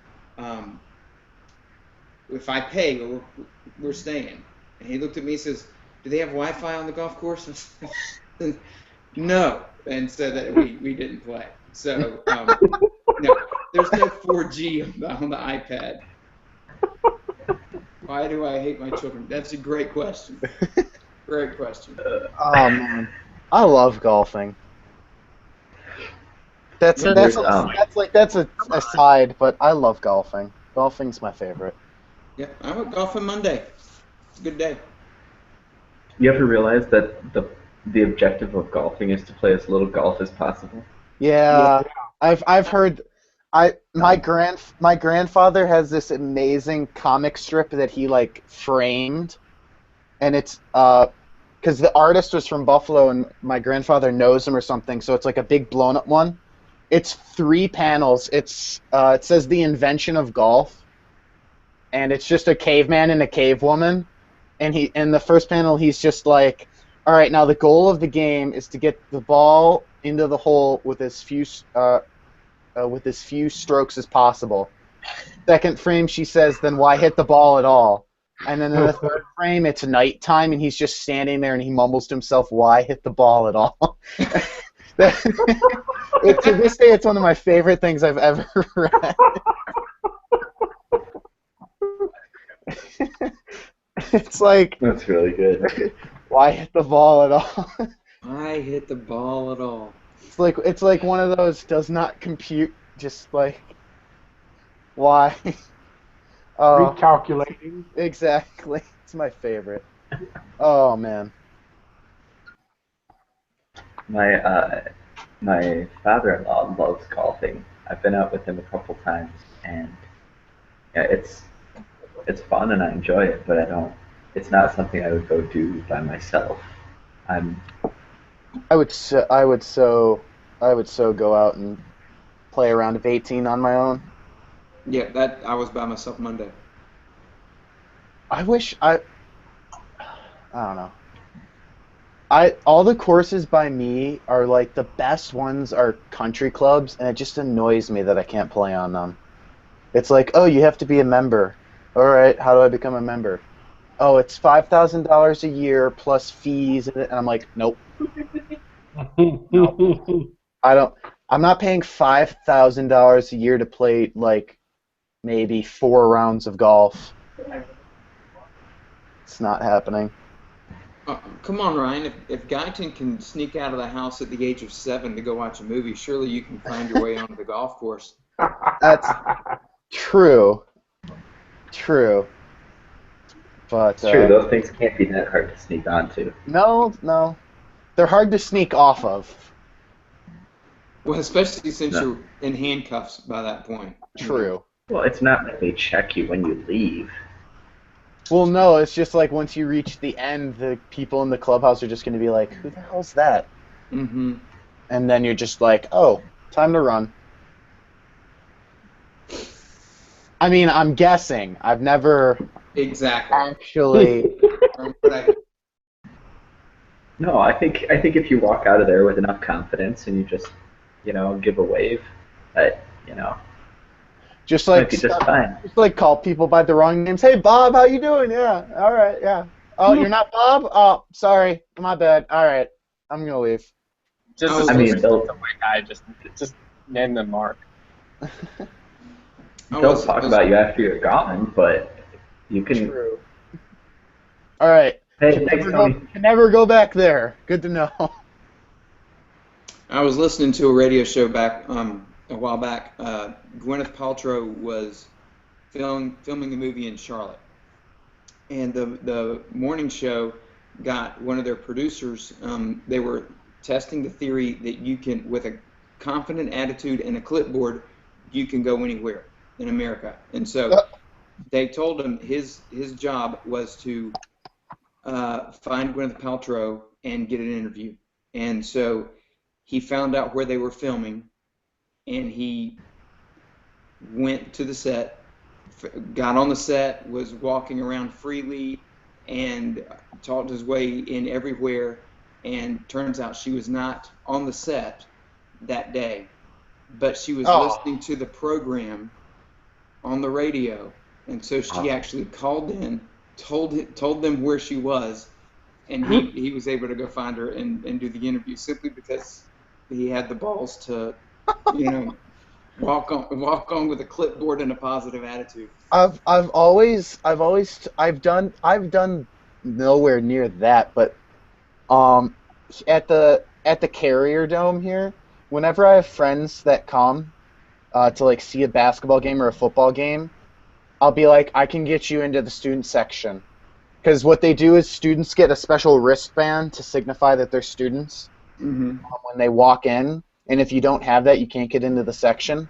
if I pay, we're staying." And he looked at me and says, "Do they have Wi-Fi on the golf course?" No, and so that we didn't play. So no, there's no 4G on the iPad. Why do I hate my children? That's a great question. Great question. Oh man, I love golfing. That's a aside, but I love golfing. Golfing's my favorite. Yeah, I went golfing Monday. It's a good day. You ever realize that the objective of golfing is to play as little golf as possible? Yeah, I've heard. My grandfather has this amazing comic strip that he like framed, and it's because the artist was from Buffalo and my grandfather knows him or something, so it's like a big blown up one. It's 3 panels. It says the invention of golf, and it's just a caveman and a cave woman, and in the first panel he's just like, all right, now the goal of the game is to get the ball into the hole with as few strokes as possible. Second frame, she says, then why hit the ball at all? And then in the third frame, it's nighttime, and he's just standing there, and he mumbles to himself, why hit the ball at all? To this day, it's one of my favorite things I've ever read. It's like... That's really good. Why hit the ball at all? I hit the ball at all. It's like one of those does not compute. Just like why? Recalculating. Exactly. It's my favorite. Oh man. My father-in-law loves golfing. I've been out with him a couple times, and yeah, it's fun and I enjoy it, but it's not something I would go do by myself. I would so go out and play a round of 18 on my own. Yeah, I was by myself Monday. I don't know. All the courses by me are like the best ones are country clubs, and it just annoys me that I can't play on them. It's like, oh, you have to be a member. All right, how do I become a member? Oh, it's $5,000 a year plus fees, and I'm like, nope. No. I'm not paying $5,000 a year to play like maybe 4 rounds of golf. It's not happening. Come on, Ryan. If Guyton can sneak out of the house at the age of 7 to go watch a movie, surely you can find your way onto the golf course. That's true. True. But It's true. Those things can't be that hard to sneak onto. No. They're hard to sneak off of. Well, especially since you're in handcuffs by that point. True. Well, it's not like they check you when you leave. Well, no, it's just like once you reach the end, the people in the clubhouse are just going to be like, who the hell's that? Mm-hmm. And then you're just like, oh, time to run. I mean, I'm guessing. I've never actually... No, I think if you walk out of there with enough confidence and you just, give a wave, just like fine. Just like call people by the wrong names. Hey, Bob, how you doing? Yeah, all right, yeah. Oh, you're not Bob? Oh, sorry, my bad. All right, I'm gonna leave. Just the white guy. Just name them Mark. They'll talk about you after you're gone, but you can. True. All right. Hey, can never go back there. Good to know. I was listening to a radio show back a while back. Gwyneth Paltrow was filming a movie in Charlotte, and the morning show got one of their producers. They were testing the theory that you can, with a confident attitude and a clipboard, you can go anywhere in America. And so they told him his job was to find Gwyneth Paltrow and get an interview. And so he found out where they were filming, and he went to the set, got on the set, was walking around freely, and talked his way in everywhere. And turns out she was not on the set that day, but she was listening to the program on the radio. And so she actually called in, told them where she was, and he was able to go find her and do the interview simply because he had the balls to, walk on with a clipboard and a positive attitude. I've done nowhere near that, but at the Carrier Dome here, whenever I have friends that come to like see a basketball game or a football game, I'll be like, I can get you into the student section. Because what they do is students get a special wristband to signify that they're students when they walk in. And if you don't have that, you can't get into the section.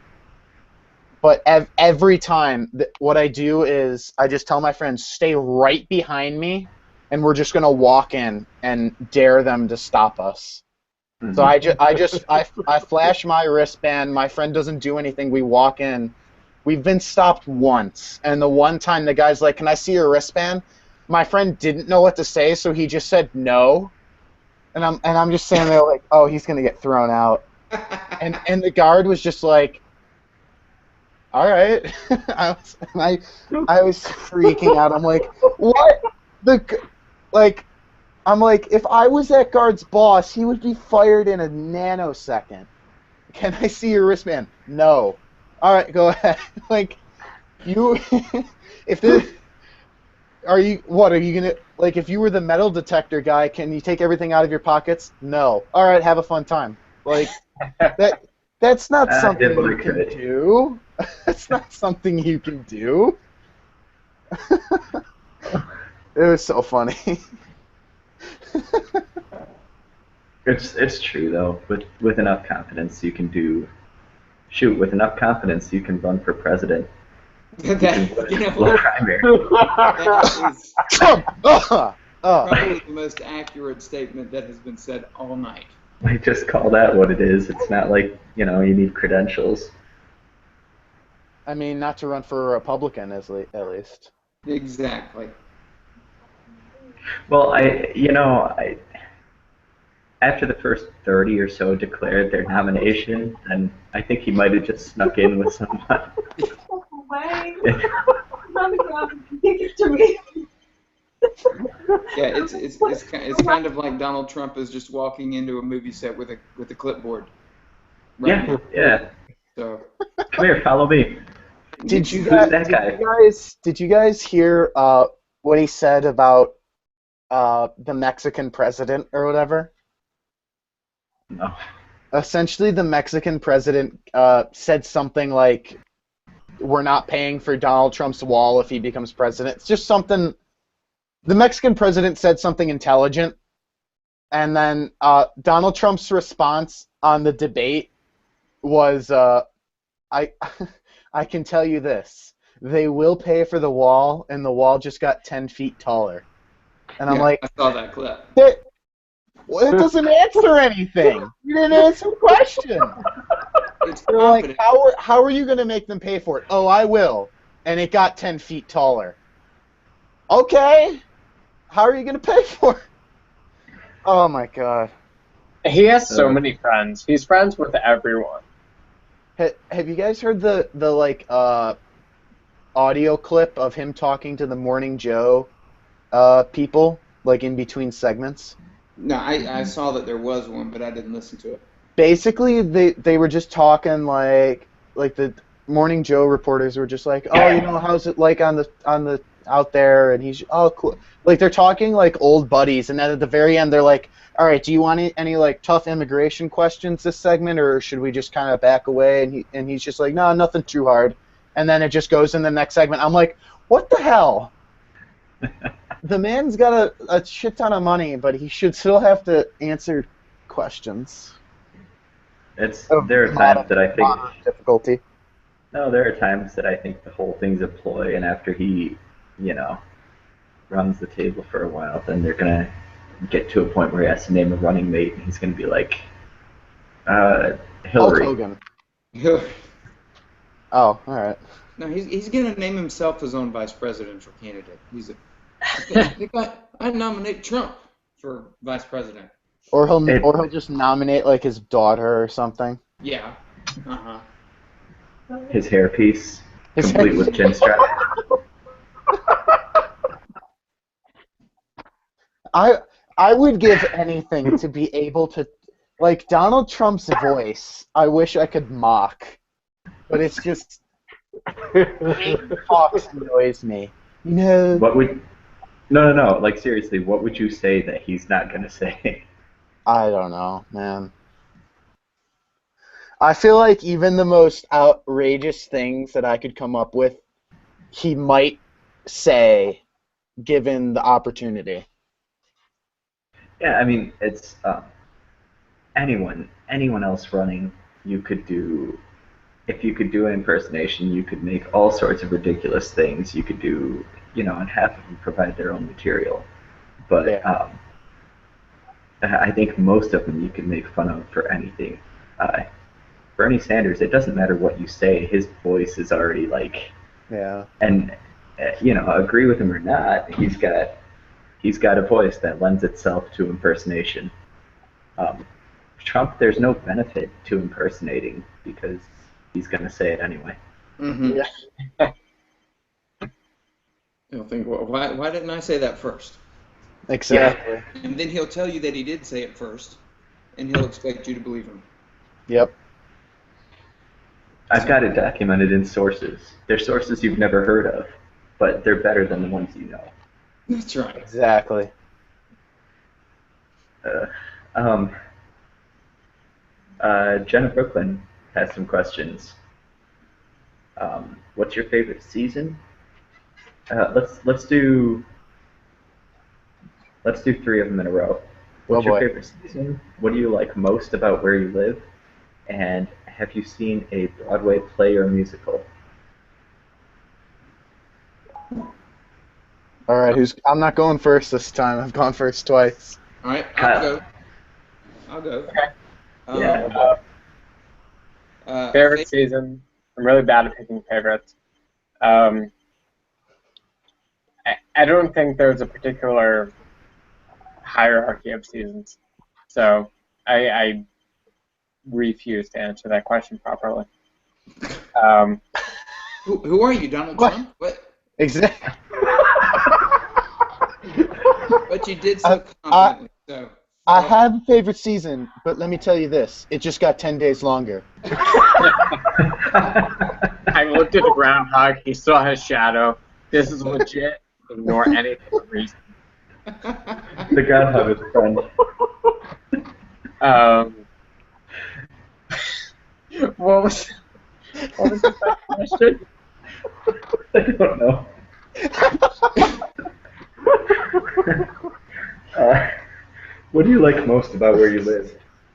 But every time, what I do is I just tell my friends, stay right behind me, and we're just going to walk in and dare them to stop us. So I flash my wristband. My friend doesn't do anything. We walk in. We've been stopped once, and the one time the guy's like, "Can I see your wristband?" My friend didn't know what to say, so he just said no, and I'm just standing there like, "Oh, he's gonna get thrown out," and the guard was just like, "All right." I was freaking out. I'm like, "What?" I'm like, if I was that guard's boss, he would be fired in a nanosecond. Can I see your wristband? No. All right, go ahead. Like, you, are you gonna, like, if you were the metal detector guy, can you take everything out of your pockets? No. All right, have a fun time. Like, that's not something you can do. That's not something you can do. It was so funny. It's true though. With enough confidence, you can do. Shoot, with enough confidence, you can run for president. Primary. That is probably the most accurate statement that has been said all night. I just call that what it is. It's not like you need credentials. I mean, not to run for a Republican, at least. Exactly. Well, I after the first 30 or so declared their nomination, and I think he might have just snuck in with someone. Way. On the ground, give it to me. Yeah, it's kind of like Donald Trump is just walking into a movie set with a clipboard. Right? Yeah. So come here, follow me. Did you guys hear what he said about the Mexican president or whatever? No. Essentially, the Mexican president said something like, "We're not paying for Donald Trump's wall if he becomes president." It's just something. The Mexican president said something intelligent, and then Donald Trump's response on the debate was, "I can tell you this: they will pay for the wall, and the wall just got 10 feet taller." And I'm like, I saw that clip. Well, it doesn't answer anything. You didn't answer the question. It's They're like, how are you going to make them pay for it? Oh, I will. And it got 10 feet taller. Okay. How are you going to pay for it? Oh, my God. He has so many friends. He's friends with everyone. Have you guys heard the audio clip of him talking to the Morning Joe people, like in between segments? No, I saw that there was one, but I didn't listen to it. Basically, they were just talking like the Morning Joe reporters were just like, "Oh, how's it like on the out there?" And he's, "Oh, cool." Like they're talking like old buddies, and then at the very end they're like, "All right, do you want any like tough immigration questions this segment, or should we just kind of back away?" And he's just like, "No, nothing too hard." and then it just goes in the next segment. I'm like, what the hell? The man's got a shit ton of money, but he should still have to answer questions. There are times that I think difficulty. No, there are times that I think the whole thing's a ploy, and after he, runs the table for a while, then they're gonna get to a point where he has to name a running mate, and he's gonna be like, Hulk Hillary. Hogan. Oh, all right. No, he's going to name himself his own vice presidential candidate. I nominate Trump for vice president. Or he'll just nominate like his daughter or something. Yeah. Uh-huh. His hairpiece, complete with chin strap. I would give anything to be able to, like Donald Trump's voice. I wish I could mock, but it's just talks annoys me. What would? No. Like seriously, what would you say that he's not gonna say? I don't know, man. I feel like even the most outrageous things that I could come up with, he might say, given the opportunity. Yeah, I mean, it's anyone else running, you could do. If you could do an impersonation, you could make all sorts of ridiculous things. You could do, and half of them provide their own material. But yeah. I think most of them you can make fun of for anything. Bernie Sanders, it doesn't matter what you say, his voice is already like. Yeah. And agree with him or not, he's got a voice that lends itself to impersonation. Trump, there's no benefit to impersonating because he's going to say it anyway. Mm-hmm. Yeah. He'll think, well, why didn't I say that first? Exactly. Yeah. And then he'll tell you that he did say it first, and he'll expect you to believe him. Yep. I've got it documented in sources. They're sources you've never heard of, but they're better than the ones you know. That's right. Exactly. Jenna Brooklyn has some questions. What's your favorite season? Let's do 3 of them in a row. What's your favorite season? What do you like most about where you live? And have you seen a Broadway play or musical? All right, I'm not going first this time. I've gone first twice. All right, I'll go. Okay. Favorite season. I'm really bad at picking favorites. I don't think there's a particular hierarchy of seasons, so I refuse to answer that question properly. Who are you, Donald Trump? What? Exactly. But you did so confidently. I have a favorite season, but let me tell you this: it just got 10 days longer. I looked at the groundhog. He saw his shadow. This is legit. Ignore anything for reason. The groundhog is friend. What was the second question? I don't know. What do you like most about where you live?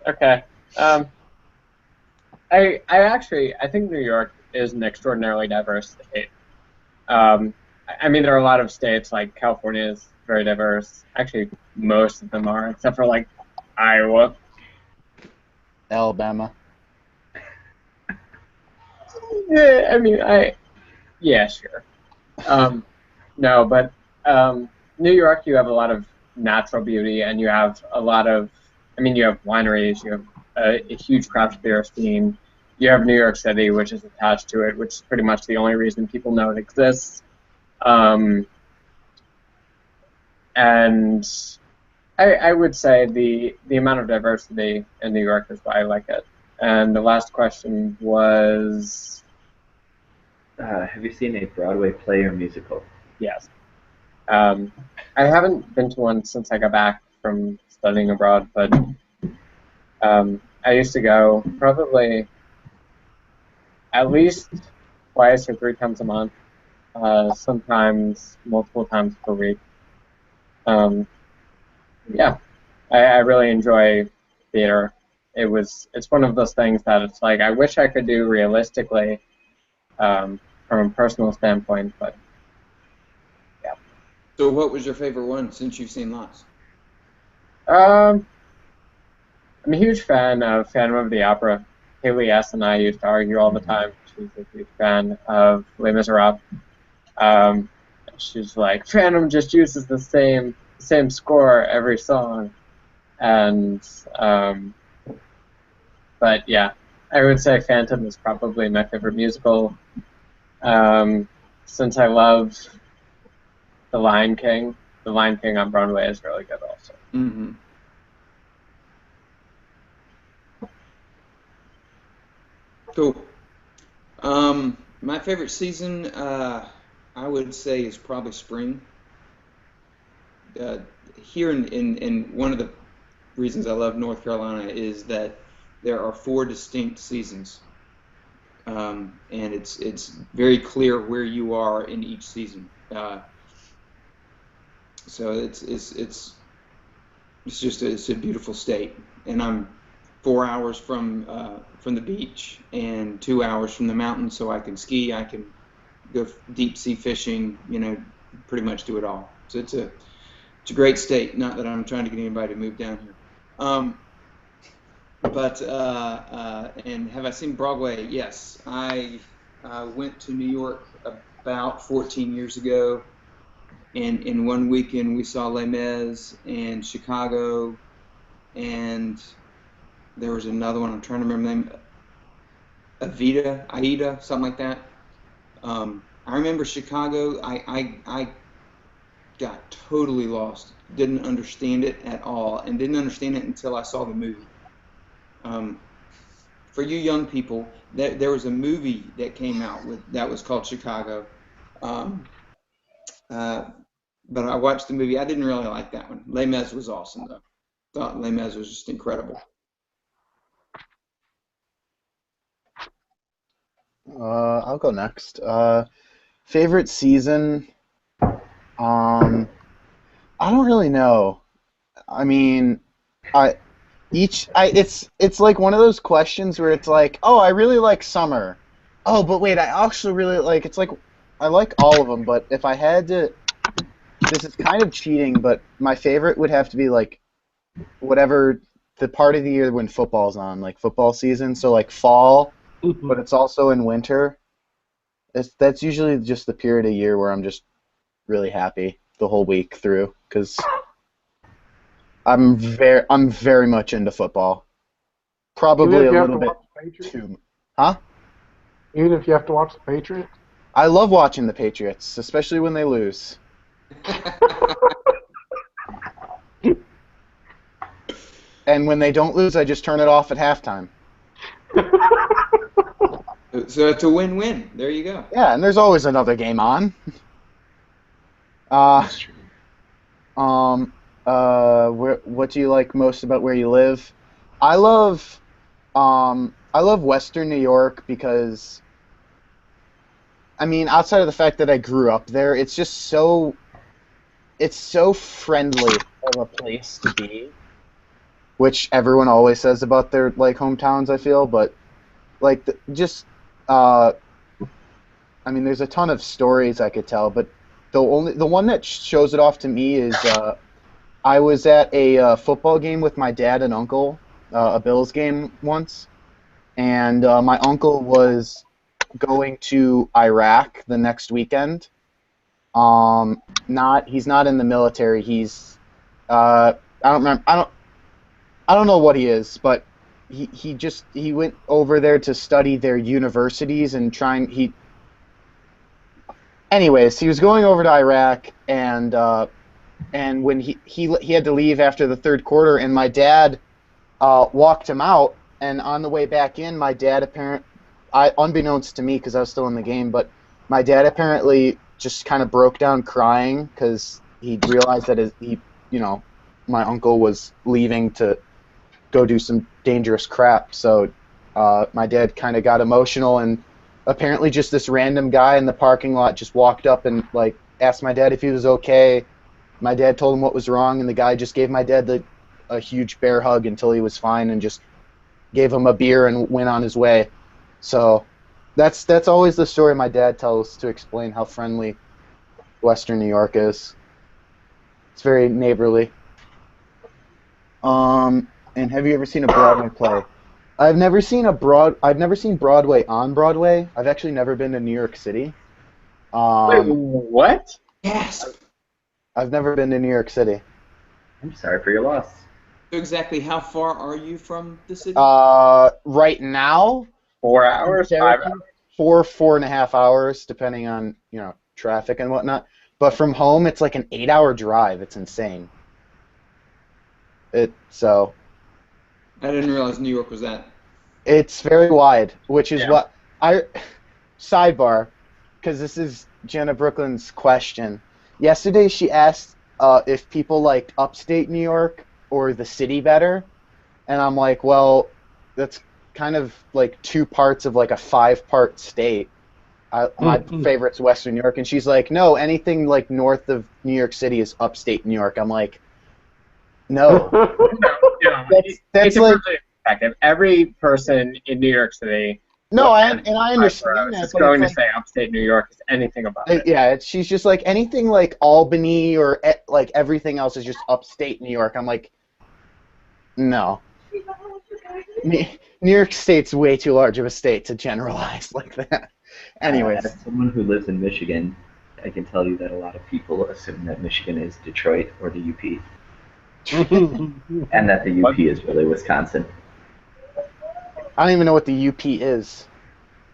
Okay. I think New York is an extraordinarily diverse state. I mean, there are a lot of states, like California is very diverse. Actually, most of them are, except for, like, Iowa. Alabama. Yeah, I mean, yeah, sure. No, but New York, you have a lot of natural beauty, and you have a lot of, you have wineries, you have a huge craft beer scene. You have New York City, which is attached to it, which is pretty much the only reason people know it exists. And I would say the amount of diversity in New York is why I like it. And the last question was... have you seen a Broadway play or musical? Yes. I haven't been to one since I got back from studying abroad, but I used to go probably at least twice or 3 times a month, sometimes multiple times per week. Yeah, I really enjoy theater. It's one of those things that it's like I wish I could do realistically, from a personal standpoint, but yeah. So what was your favorite one since you've seen lots? I'm a huge fan of Phantom of the Opera. Haley S. and I used to argue all the time. She's a huge fan of Les Miserables. She's like, Phantom just uses the same score every song, and but yeah, I would say Phantom is probably my favorite musical. Since I love The Lion King on Broadway is really good also. Mm-hmm. Cool. My favorite season, I would say, is probably spring. Here in one of the reasons I love North Carolina is that there are 4 distinct seasons, and it's very clear where you are in each season. So it's a beautiful state, and I'm 4 hours from the beach and 2 hours from the mountains, so I can ski, I can go deep sea fishing, pretty much do it all. So it's a great state. Not that I'm trying to get anybody to move down here. And have I seen Broadway? Yes, I went to New York about 14 years ago, and in one weekend we saw Les Mis and Chicago, and there was another one, I'm trying to remember the name, Aida, something like that. I remember Chicago, I got totally lost, didn't understand it at all, and didn't understand it until I saw the movie. For you young people, there was a movie that came out that was called Chicago. But I watched the movie. I didn't really like that one. Les Mis was awesome, though. Thought Les Mis was just incredible. I'll go next. Favorite season? I don't really know. I mean, it's like one of those questions where it's like, oh, I really like summer. Oh, but wait, I actually really like. It's like I like all of them, but if I had to, this is kind of cheating, but my favorite would have to be like whatever the part of the year when football's on, like football season. So like fall, but it's also in winter. That's usually just the period of year where I'm just really happy the whole week through because I'm very much into football. Probably a little bit too. Huh? Even if you have to watch the Patriots? I love watching the Patriots, especially when they lose. And when they don't lose, I just turn it off at halftime. So it's a win-win. There you go. Yeah, and there's always another game on. That's true. What do you like most about where you live? I love Western New York because, I mean, outside of the fact that I grew up there, it's so friendly of a place to be, which everyone always says about their like hometowns, I feel, but like I mean, there's a ton of stories I could tell, but the one that shows it off to me is I was at a football game with my dad and uncle, a Bills game once, and my uncle was going to Iraq the next weekend. He's not in the military. He's I don't know what he is, but he went over there to study their universities and anyways, he was going over to Iraq, and when he had to leave after the third quarter, and my dad walked him out, and on the way back in, my dad unbeknownst to me because I was still in the game, but my dad apparently just kind of broke down crying because he realized that my uncle was leaving to go do some dangerous crap. So my dad kind of got emotional, and apparently just this random guy in the parking lot just walked up and like asked my dad if he was okay. My dad told him what was wrong, and the guy just gave my dad a huge bear hug until he was fine, and just gave him a beer and went on his way. So that's always the story my dad tells to explain how friendly Western New York is. It's very neighborly. And have you ever seen a Broadway play? I've never seen Broadway on Broadway. I've actually never been to New York City. Wait, what? Yes. I've never been to New York City. I'm sorry for your loss. So exactly how far are you from the city? Right now, 4 hours? 5 hours? 4.5 hours, depending on traffic and whatnot. But from home, it's like an 8-hour drive. It's insane. So. I didn't realize New York was that. It's very wide, which is Yeah. what I sidebar, because this is Jenna Brooklyn's question. Yesterday, she asked if people liked upstate New York or the city better, and I'm like, well, that's kind of like two parts of like a 5-part state. My favorite's Western New York, and she's like, no, anything like north of New York City is upstate New York. I'm like, no. No, That's it's a like perspective. Every person in New York City, no, I understand that. is but going to it's like, say upstate New York is anything about it. yeah, she's just like anything like Albany or like everything else is just upstate New York. I'm like, no. New York State's way too large of a state to generalize like that. Anyways, As someone who lives in Michigan, I can tell you that a lot of people assume that Michigan is Detroit or the UP, and that the UP is really Wisconsin. I don't even know what the UP is.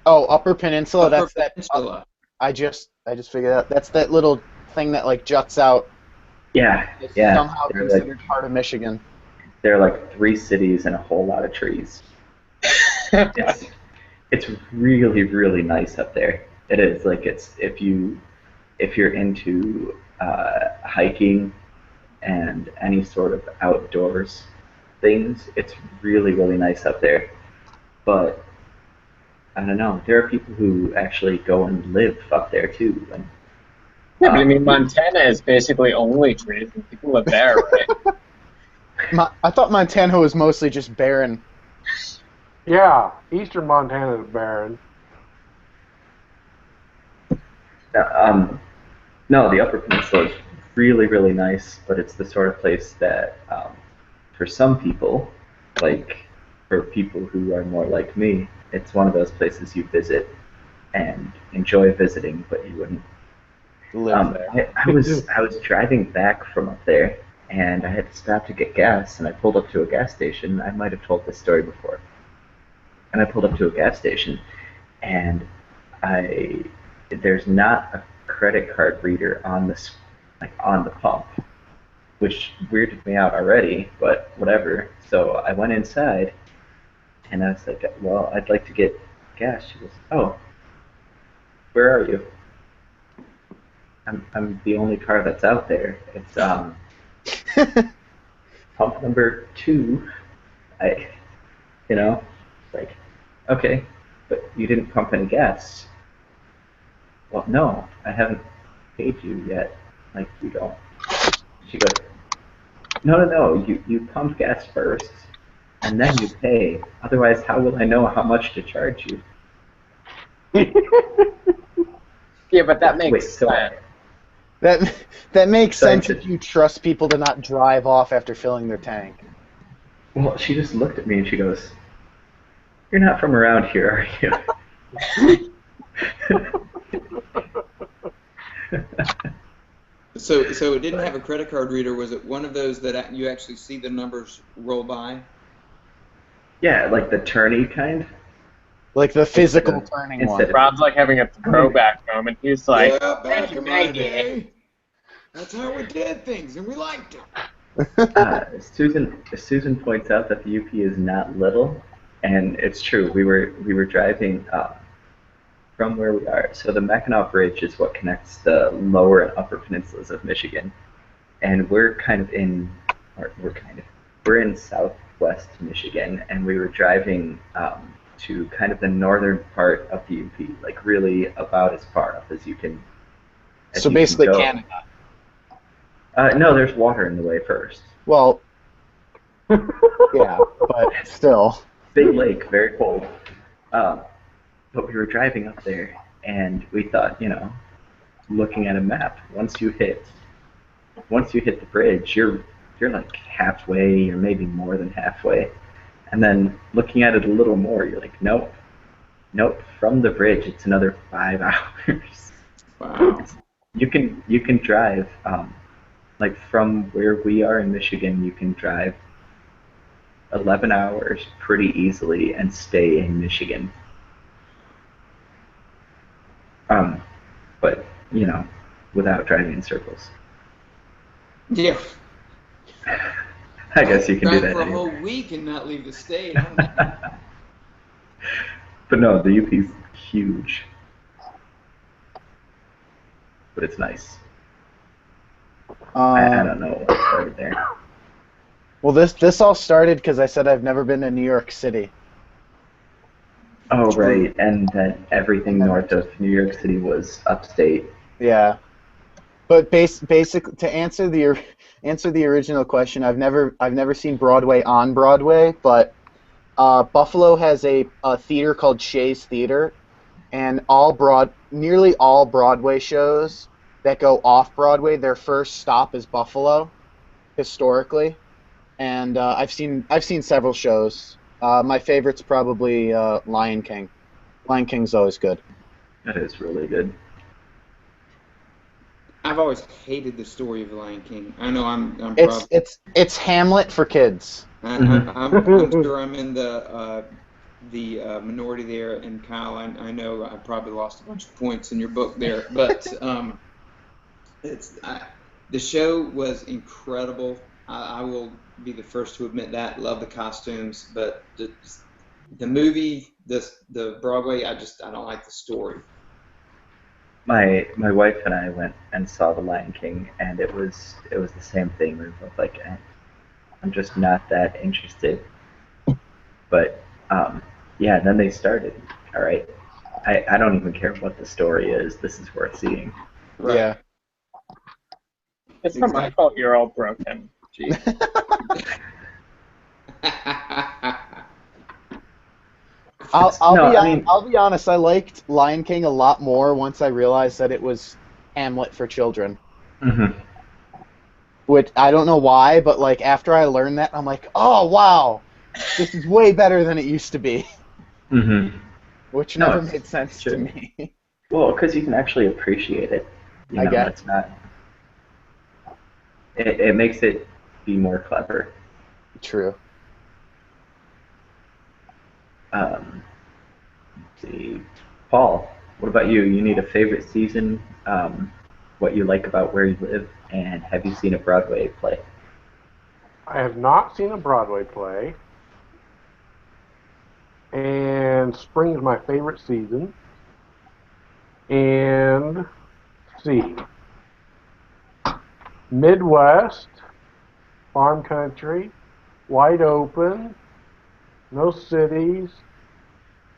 Oh, Upper Peninsula. Upper That's that. Peninsula. I just figured out. That's that little thing that like juts out. Yeah, It's yeah. somehow They're considered part of Michigan. There are like 3 cities and a whole lot of trees. It's really, really nice up there. It is like if you're into hiking and any sort of outdoors things, it's really, really nice up there. But I don't know. There are people who actually go and live up there too. And, Yeah, but I mean, Montana is basically only trees, and people live there, right? I thought Montana was mostly just barren. Yeah, eastern Montana is barren. no, the Upper Peninsula is really, really nice, but it's the sort of place that, for some people, like for people who are more like me, it's one of those places you visit and enjoy visiting, but you wouldn't Live there. I was driving back from up there, and I had to stop to get gas, and I pulled up to a gas station. I might have told this story before. And I pulled up to a gas station, and there's not a credit card reader on the pump, which weirded me out already, but whatever. So I went inside, and I was like, well, I'd like to get gas. She goes, oh, where are you? I'm the only car that's out there. It's pump number 2. Like, okay, but you didn't pump any gas. Well, no, I haven't paid you yet. Like, you don't. She goes, no, you pump gas first, and then you pay. Otherwise, how will I know how much to charge you? Yeah, but that makes Wait, so sense. That makes So sense it's- if you trust people to not drive off after filling their tank. Well, she just looked at me and she goes, "You're not from around here, are you?" So it didn't have a credit card reader. Was it one of those that you actually see the numbers roll by? Yeah, like the turny kind. Like the physical turning one. Instead of- Rob's like having a throwback moment. He's like, yeah, back in my "Thank you." day, that's how we did things, and we liked it. Susan points out that the UP is not little, and it's true. We were driving from where we are. So the Mackinac Bridge is what connects the lower and upper peninsulas of Michigan, and we're in southwest Michigan, and we were driving to kind of the northern part of the UP, like really about as far up as you can. As So you basically can go. Canada. No, there's water in the way first. Well, yeah, but still. Big lake, very cold. But we were driving up there, and we thought, looking at a map, once you hit the bridge, you're like halfway, or maybe more than halfway. And then looking at it a little more, you're like, nope. From the bridge, it's another 5 hours. Wow. You can drive, like from where we are in Michigan, you can drive 11 hours pretty easily and stay in Michigan. But without driving in circles. Yeah. I guess you can do Drive that. for a anyway. whole week and not leave the state. But no, the UP's huge. But it's nice. I don't know what started there. Well, this all started because I said I've never been to New York City. Oh, right, and that everything north of New York City was upstate. Yeah, but basically to answer the original question, I've never seen Broadway on Broadway, but Buffalo has a theater called Shea's Theater, and nearly all Broadway shows that go off Broadway, their first stop is Buffalo, historically, and I've seen several shows. My favorite's probably Lion King. Lion King's always good. That is really good. I've always hated the story of the Lion King. I know I'm It's Hamlet for kids. I'm sure I'm in the minority there, and Kyle, I know I probably lost a bunch of points in your book there, but the show was incredible. I will be the first to admit that. Love the costumes, but the movie, the Broadway, I don't like the story. My wife and I went and saw The Lion King, and it was the same thing. We were both like, I'm just not that interested. But yeah, then they started. All right, I don't even care what the story is. This is worth seeing. Right. Yeah. It's not my fault you're all broken. Jeez. I'll be honest. I liked Lion King a lot more once I realized that it was Hamlet for children. Mm-hmm. Which I don't know why, but like after I learned that, I'm like, oh wow, this is way better than it used to be. Mm-hmm. Which No, never it's made sense true. to me. Well, because you can actually appreciate it. I guess. It's not. It makes it be more clever. True. Let's see, Paul, what about you? You need a favorite season, what you like about where you live, and have you seen a Broadway play? I have not seen a Broadway play, and spring is my favorite season. And let's see, Midwest, farm country, wide open, no cities.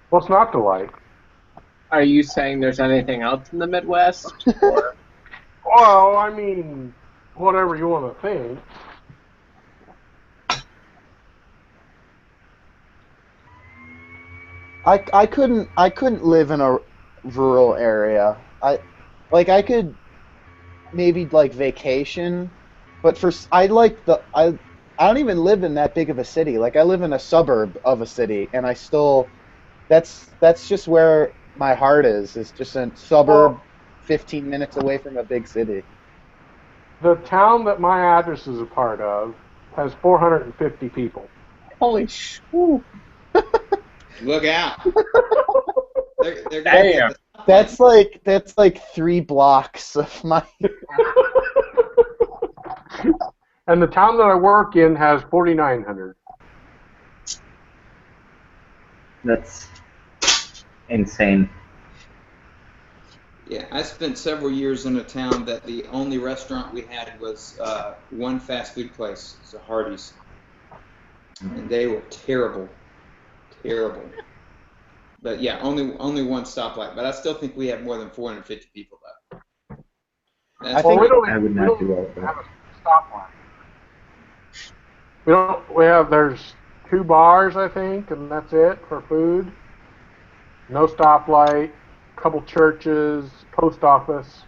What's not to like? Are you saying there's anything else in the Midwest? Or? Well, I mean, whatever you want to think. I couldn't live in a rural area. I could maybe like vacation, but I don't even live in that big of a city. Like I live in a suburb of a city, and I still that's just where my heart is. It's just a suburb, 15 minutes away from a big city. The town that my address is a part of has 450 people. Holy shoo! Look out! They're Damn. That's like 3 blocks of my. And the town that I work in has 4,900. That's insane. Yeah, I spent several years in a town that the only restaurant we had was one fast food place. It's a Hardee's. And they were terrible. Terrible. But yeah, only one stoplight. But I still think we have more than 450 people though. I Well, think we don't I would even, not do well with have that. a stoplight. We don't. We have there's 2 bars, I think, and that's it for food. No stoplight. Couple churches, post office.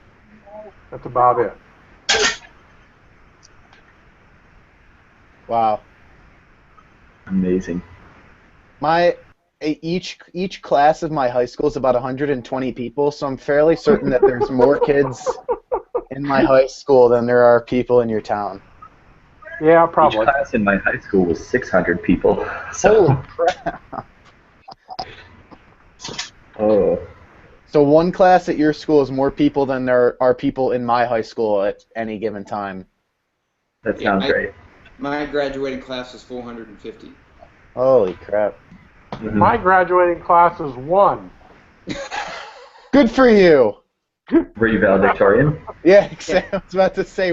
That's about it. wow. Amazing. Each class of my high school is about 120 people, so I'm fairly certain that there's more kids in my high school than there are people in your town. Yeah, Each probably. class in my high school was 600 people. So, Holy crap! oh, So one class at your school is more people than there are people in my high school at any given time. that Yeah, sounds great. My graduating class was 450. Holy crap! Mhm. My graduating class is 1. Good for you. Were you valedictorian? Yeah, I was about to say,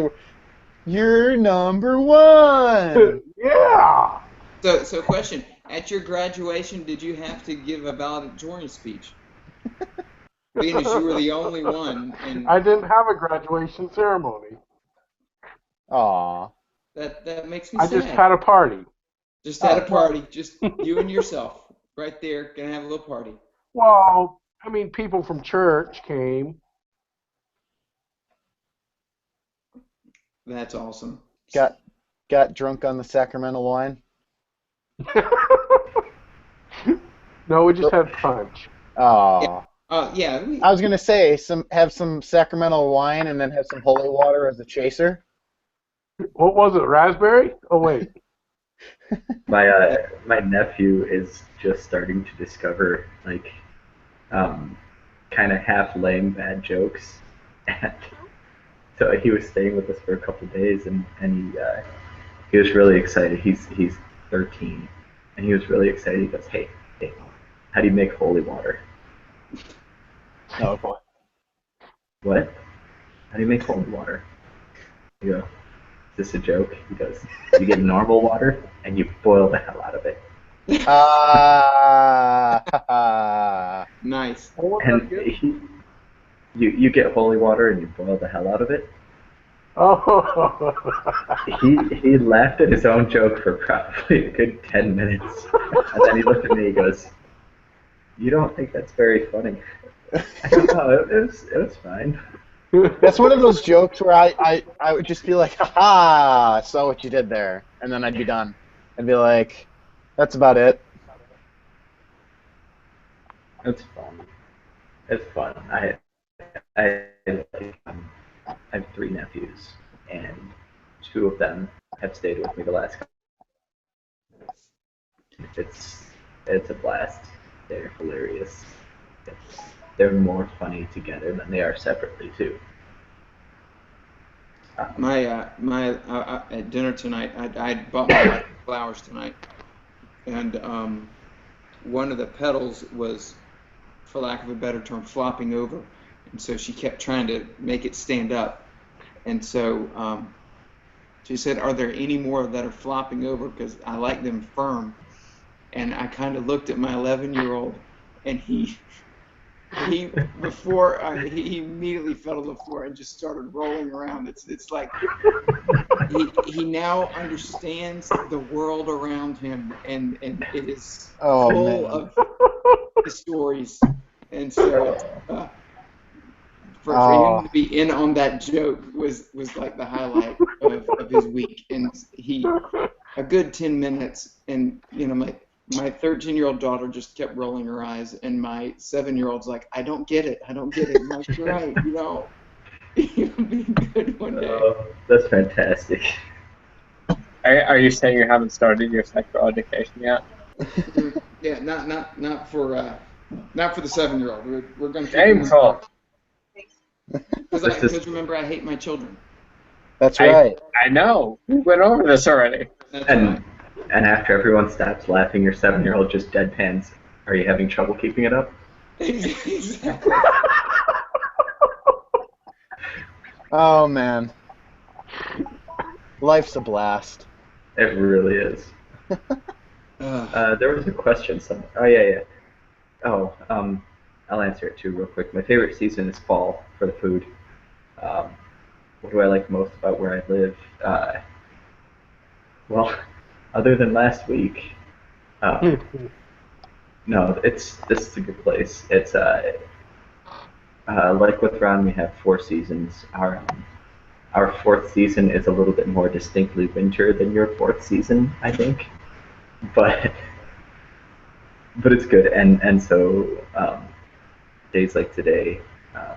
you're number 1. Yeah. So question: at your graduation, did you have to give a valedictorian speech? Being as you were the only one, and I didn't have a graduation ceremony. Aw. that makes me I sad. just had a party. Just had a party, just you and yourself, right there, gonna have a little party. Well, I mean, people from church came. That's awesome. Got drunk on the Sacramento wine. No, we just had punch. Aw. Yeah. I was gonna say have some Sacramento wine and then have some holy water as a chaser. What was it? Raspberry? Oh wait. My nephew is just starting to discover like kind of half lame bad jokes, and so he was staying with us for a couple of days, and he was really excited. He's 13, and he was really excited. He goes, hey, how do you make holy water? Oh boy. What? How do you make holy water? You go, is this a joke? He goes, you get normal water and you boil the hell out of it. Nice. What was And that again? you get holy water and you boil the hell out of it. Oh. He laughed at his own joke for probably a good 10 minutes. And then he looked at me and he goes, you don't think that's very funny? I don't know, it was fine. That's one of those jokes where I would just be like, ha, I saw what you did there, and then I'd be done. I'd be like, that's about it. It's fun. It's fun. I have 3 nephews, and 2 of them have stayed with me the last couple. It's a blast. They're hilarious. They're more funny together than they are separately too. At dinner tonight, I bought my wife flowers tonight, and one of the petals was, for lack of a better term, flopping over, and so she kept trying to make it stand up, and so she said, "Are there any more that are flopping over? Because I like them firm." And I kind of looked at my 11-year-old, and he immediately fell to the floor and just started rolling around. It's like he now understands the world around him, and it is full of the stories. And so for him to be in on that joke was like the highlight of his week. And he a good 10 minutes, and my 13-year-old daughter just kept rolling her eyes, and my 7-year-old's like, I don't get it. I'm like, you're right, you'll be good one day. That's fantastic. Are you saying you haven't started your sexual education yet? Yeah, not for the 7-year-old. We're going to Shameful. Because remember, I hate my children. That's right. I know. We went over this already. That's right. And after everyone stops laughing, your 7-year-old just deadpans. Are you having trouble keeping it up? Exactly. Oh man, life's a blast. It really is. There was a question somewhere. Oh yeah. Oh, I'll answer it too real quick. My favorite season is fall for the food. Um, what do I like most about where I live? Well, other than last week, um, no, this is a good place. It's like with Ron, we have 4 seasons. Our fourth season is a little bit more distinctly winter than your fourth season, I think. But it's good, and so days like today, um,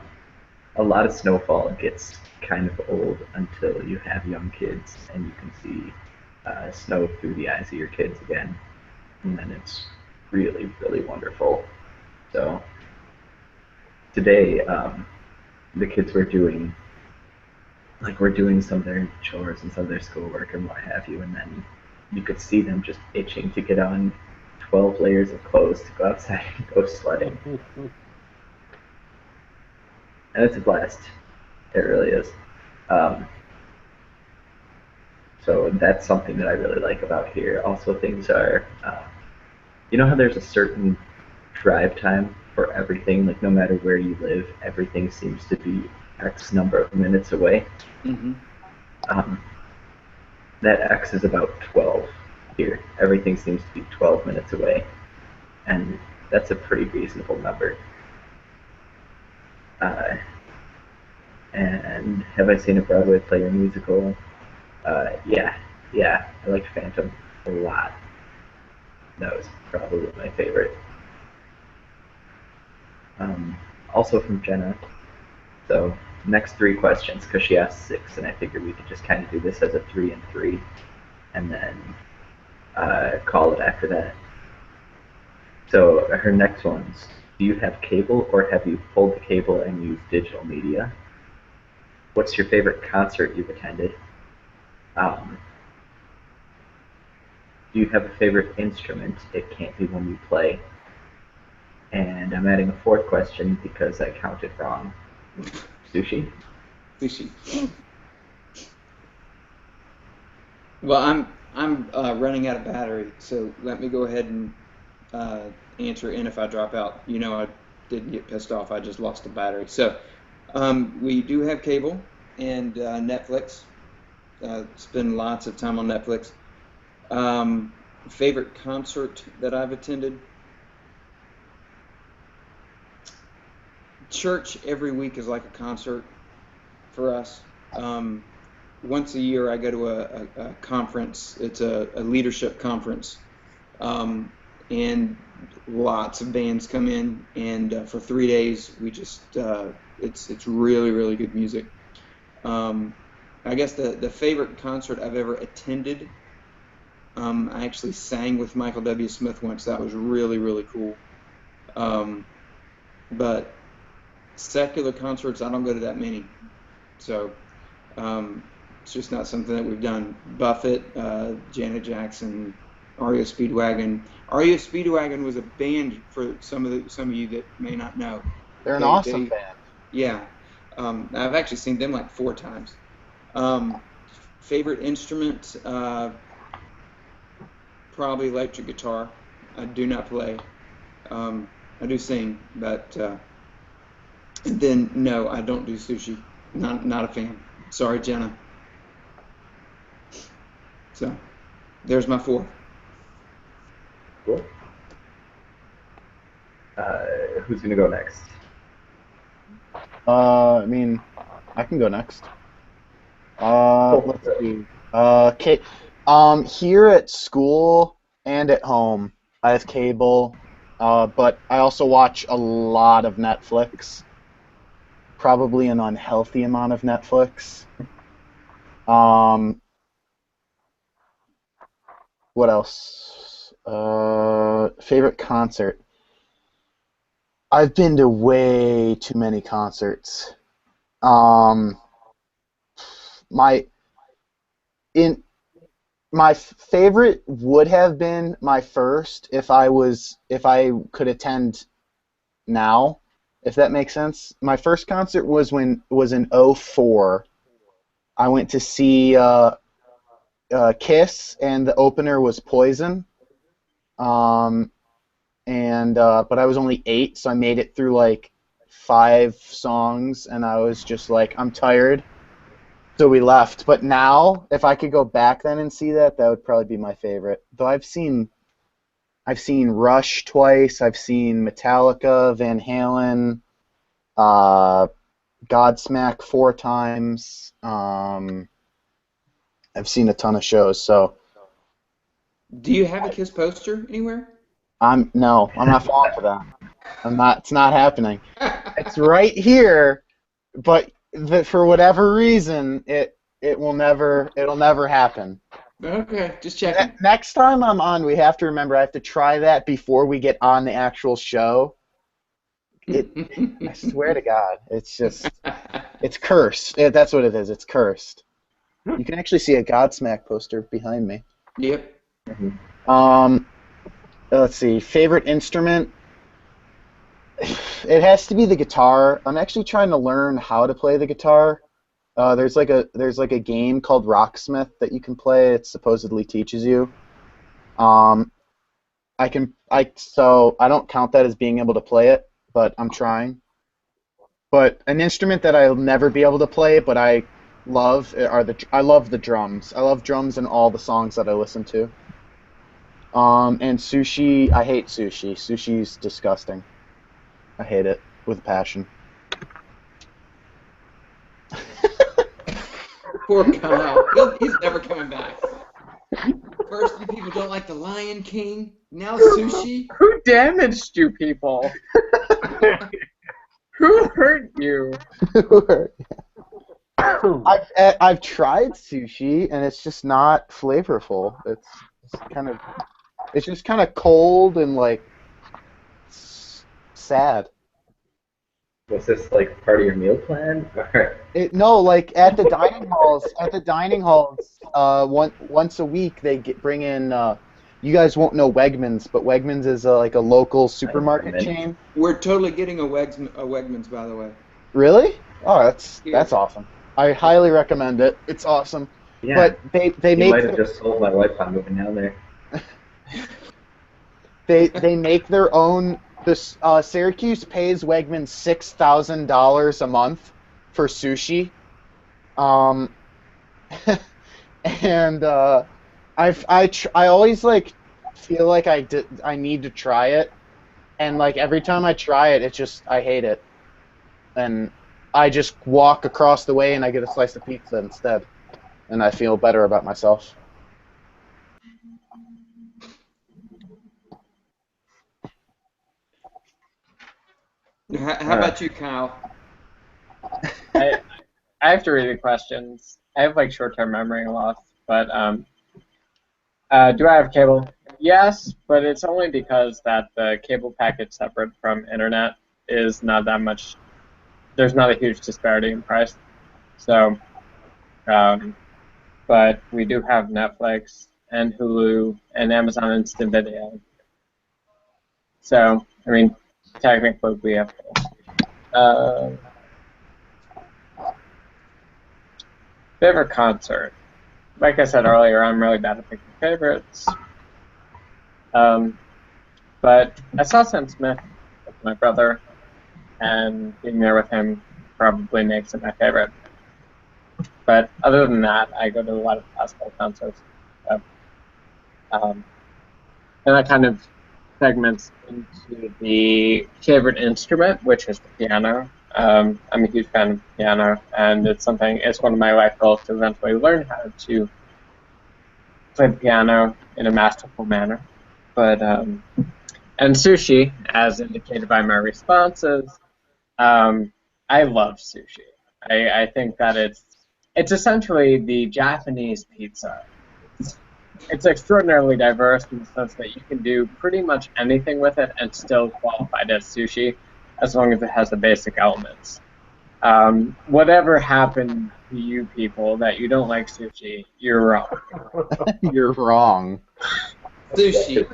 a lot of snowfall gets kind of old until you have young kids and you can see snow through the eyes of your kids again, and then it's really really wonderful. So today, the kids were doing we're doing some of their chores and some of their schoolwork and what have you, and then you could see them just itching to get on 12 layers of clothes to go outside and go sledding. And it's a blast. It really is. Um, so that's something that I really like about here. Also, things are, you know how there's a certain drive time for everything? Like, no matter where you live, everything seems to be X number of minutes away. Mm-hmm. Um, that X is about 12 here. Everything seems to be 12 minutes away. And that's a pretty reasonable number. Uh, and have I seen a Broadway play or musical? Yeah, yeah, I liked Phantom a lot. That was probably my favorite. Um, Also from Jenna. So next 3 questions, because she asked 6, and I figured we could just kind of do this as a 3 and 3, and then call it after that. So her next one's: do you have cable, or have you pulled the cable and used digital media? What's your favorite concert you've attended? Um, do you have a favorite instrument? It can't be one you play. And I'm adding a 4th question because I counted wrong. Sushi? Sushi. Well, I'm running out of battery, so let me go ahead and answer. And if I drop out, I didn't get pissed off. I just lost the battery. So we do have cable and Netflix. Spend lots of time on Netflix. Favorite concert that I've attended? Church every week is like a concert for us. Once a year, I go to a conference. It's a leadership conference, and lots of bands come in. And for 3 days, we just it's really really good music. I guess the favorite concert I've ever attended. I actually sang with Michael W. Smith once. That was really really cool. But secular concerts, I don't go to that many. So it's just not something that we've done. Buffett, Janet Jackson, REO Speedwagon. REO Speedwagon was a band for some of you that may not know. They're an awesome band. Yeah, I've actually seen them like 4 times. Favorite instrument, probably electric guitar. I do not play. I do sing, but then no, I don't do sushi. Not a fan. Sorry, Jenna. So there's my 4. Cool. Who's going to go next? I mean, I can go next. Let's see. Okay. Here at school and at home, I have cable, but I also watch a lot of Netflix. Probably an unhealthy amount of Netflix. What else? Favorite concert. I've been to way too many concerts. Um, my in my favorite would have been my first if I could attend now, if that makes sense. My first concert was in '04. I went to see Kiss, and the opener was Poison. Um, and but I was only 8, so I made it through like 5 songs, and I was just like, I'm tired, so we left. But now, if I could go back then and see that, that would probably be my favorite. Though I've seen Rush twice, I've seen Metallica, Van Halen, uh, Godsmack 4 times. I've seen a ton of shows, so Do you have a Kiss poster anywhere? I'm not falling for that. I'm not. It's not happening. It's right here, but for whatever reason, it'll never happen. Okay, just checking. Next time I'm on, we have to remember I have to try that before we get on the actual show. I swear to God, it's cursed. That's what it is. It's cursed. You can actually see a Godsmack poster behind me. Yep. Let's see. Favorite instrument? It has to be the guitar. I'm actually trying to learn how to play the guitar. There's like a game called Rocksmith that you can play. It supposedly teaches you. So I don't count that as being able to play it, but I'm trying. But an instrument that I'll never be able to play, but I love the drums. I love drums in all the songs that I listen to. And sushi, I hate sushi. Sushi's disgusting. I hate it with passion. Poor Kyle. He's never coming back. First, you people don't like the Lion King. Now sushi. Who damaged you people? Who hurt you? I've tried sushi, and it's just not flavorful. It's just kind of cold and like sad. Was this like part of your meal plan? No, like at the dining halls. Once a week they bring in. You guys won't know Wegmans, but Wegmans is like a local supermarket chain. We're totally getting a Wegmans, by the way. Really? Oh, that's awesome. I highly recommend it. It's awesome. Yeah. But they You make might have just sold my wife on moving down there. they make their own. Syracuse pays Wegmans $6,000 a month for sushi. And I always like feel like I need to try it, and like every time I try it, I hate it, and I just walk across the way and I get a slice of pizza instead, and I feel better about myself. How about you, Kyle? I have to read the questions. I have like short-term memory loss, but do I have cable? Yes, but it's only because that the cable package separate from internet is not that much. There's not a huge disparity in price. So, but we do have Netflix and Hulu and Amazon Instant Video. So, I mean, technically we have favorite concert. Like I said earlier, I'm really bad at picking favorites. But I saw Sam Smith with my brother, and being there with him probably makes it my favorite. But other than that, I go to a lot of classical concerts. So, and that kind of segments into the favorite instrument, which is the piano. I'm a huge fan of piano, and it's one of my life goals to eventually learn how to play the piano in a masterful manner. But and sushi, as indicated by my responses, I love sushi. I think that it's essentially the Japanese pizza. It's extraordinarily diverse in the sense that you can do pretty much anything with it and still qualify it as sushi, as long as it has the basic elements. Whatever happened to you people that you don't like sushi, you're wrong. You're wrong. Sushi,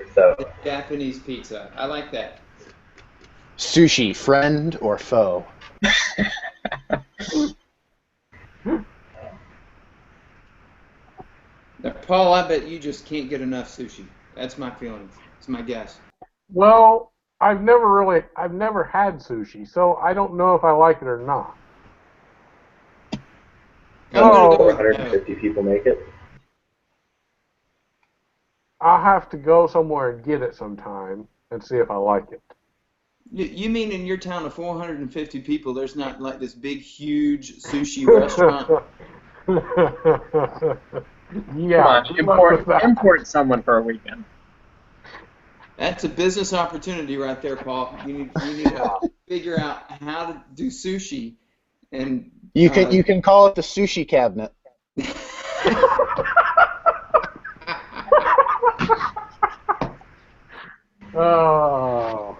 Japanese pizza. I like that. Sushi, friend or foe? Now, Paul, I bet you just can't get enough sushi. That's my feelings. It's my guess. Well, I've never had sushi, so I don't know if I like it or not. I'm gonna So go with 450 people make it. I'll have to go somewhere and get it sometime and see if I like it. You mean in your town of 450 people, there's not like this big, huge sushi restaurant? Yeah, Come on, good luck with that. import someone for a weekend. That's a business opportunity right there, Paul. You need to figure out how to do sushi, and You can call it the sushi cabinet. Oh.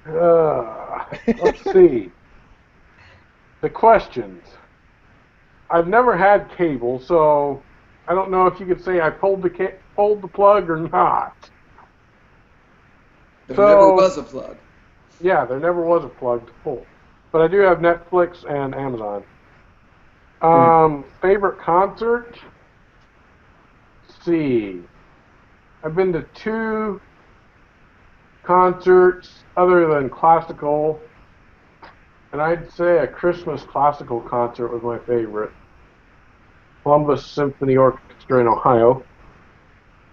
Let's see. The questions. I've never had cable, so I don't know if you could say I pulled the plug or not. there So never was a plug. yeah, there never was a plug to pull, but I do have Netflix and Amazon. Favorite concert? Let's see. I've been to 2 concerts other than classical, and I'd say a Christmas classical concert was my favorite. Columbus Symphony Orchestra in Ohio.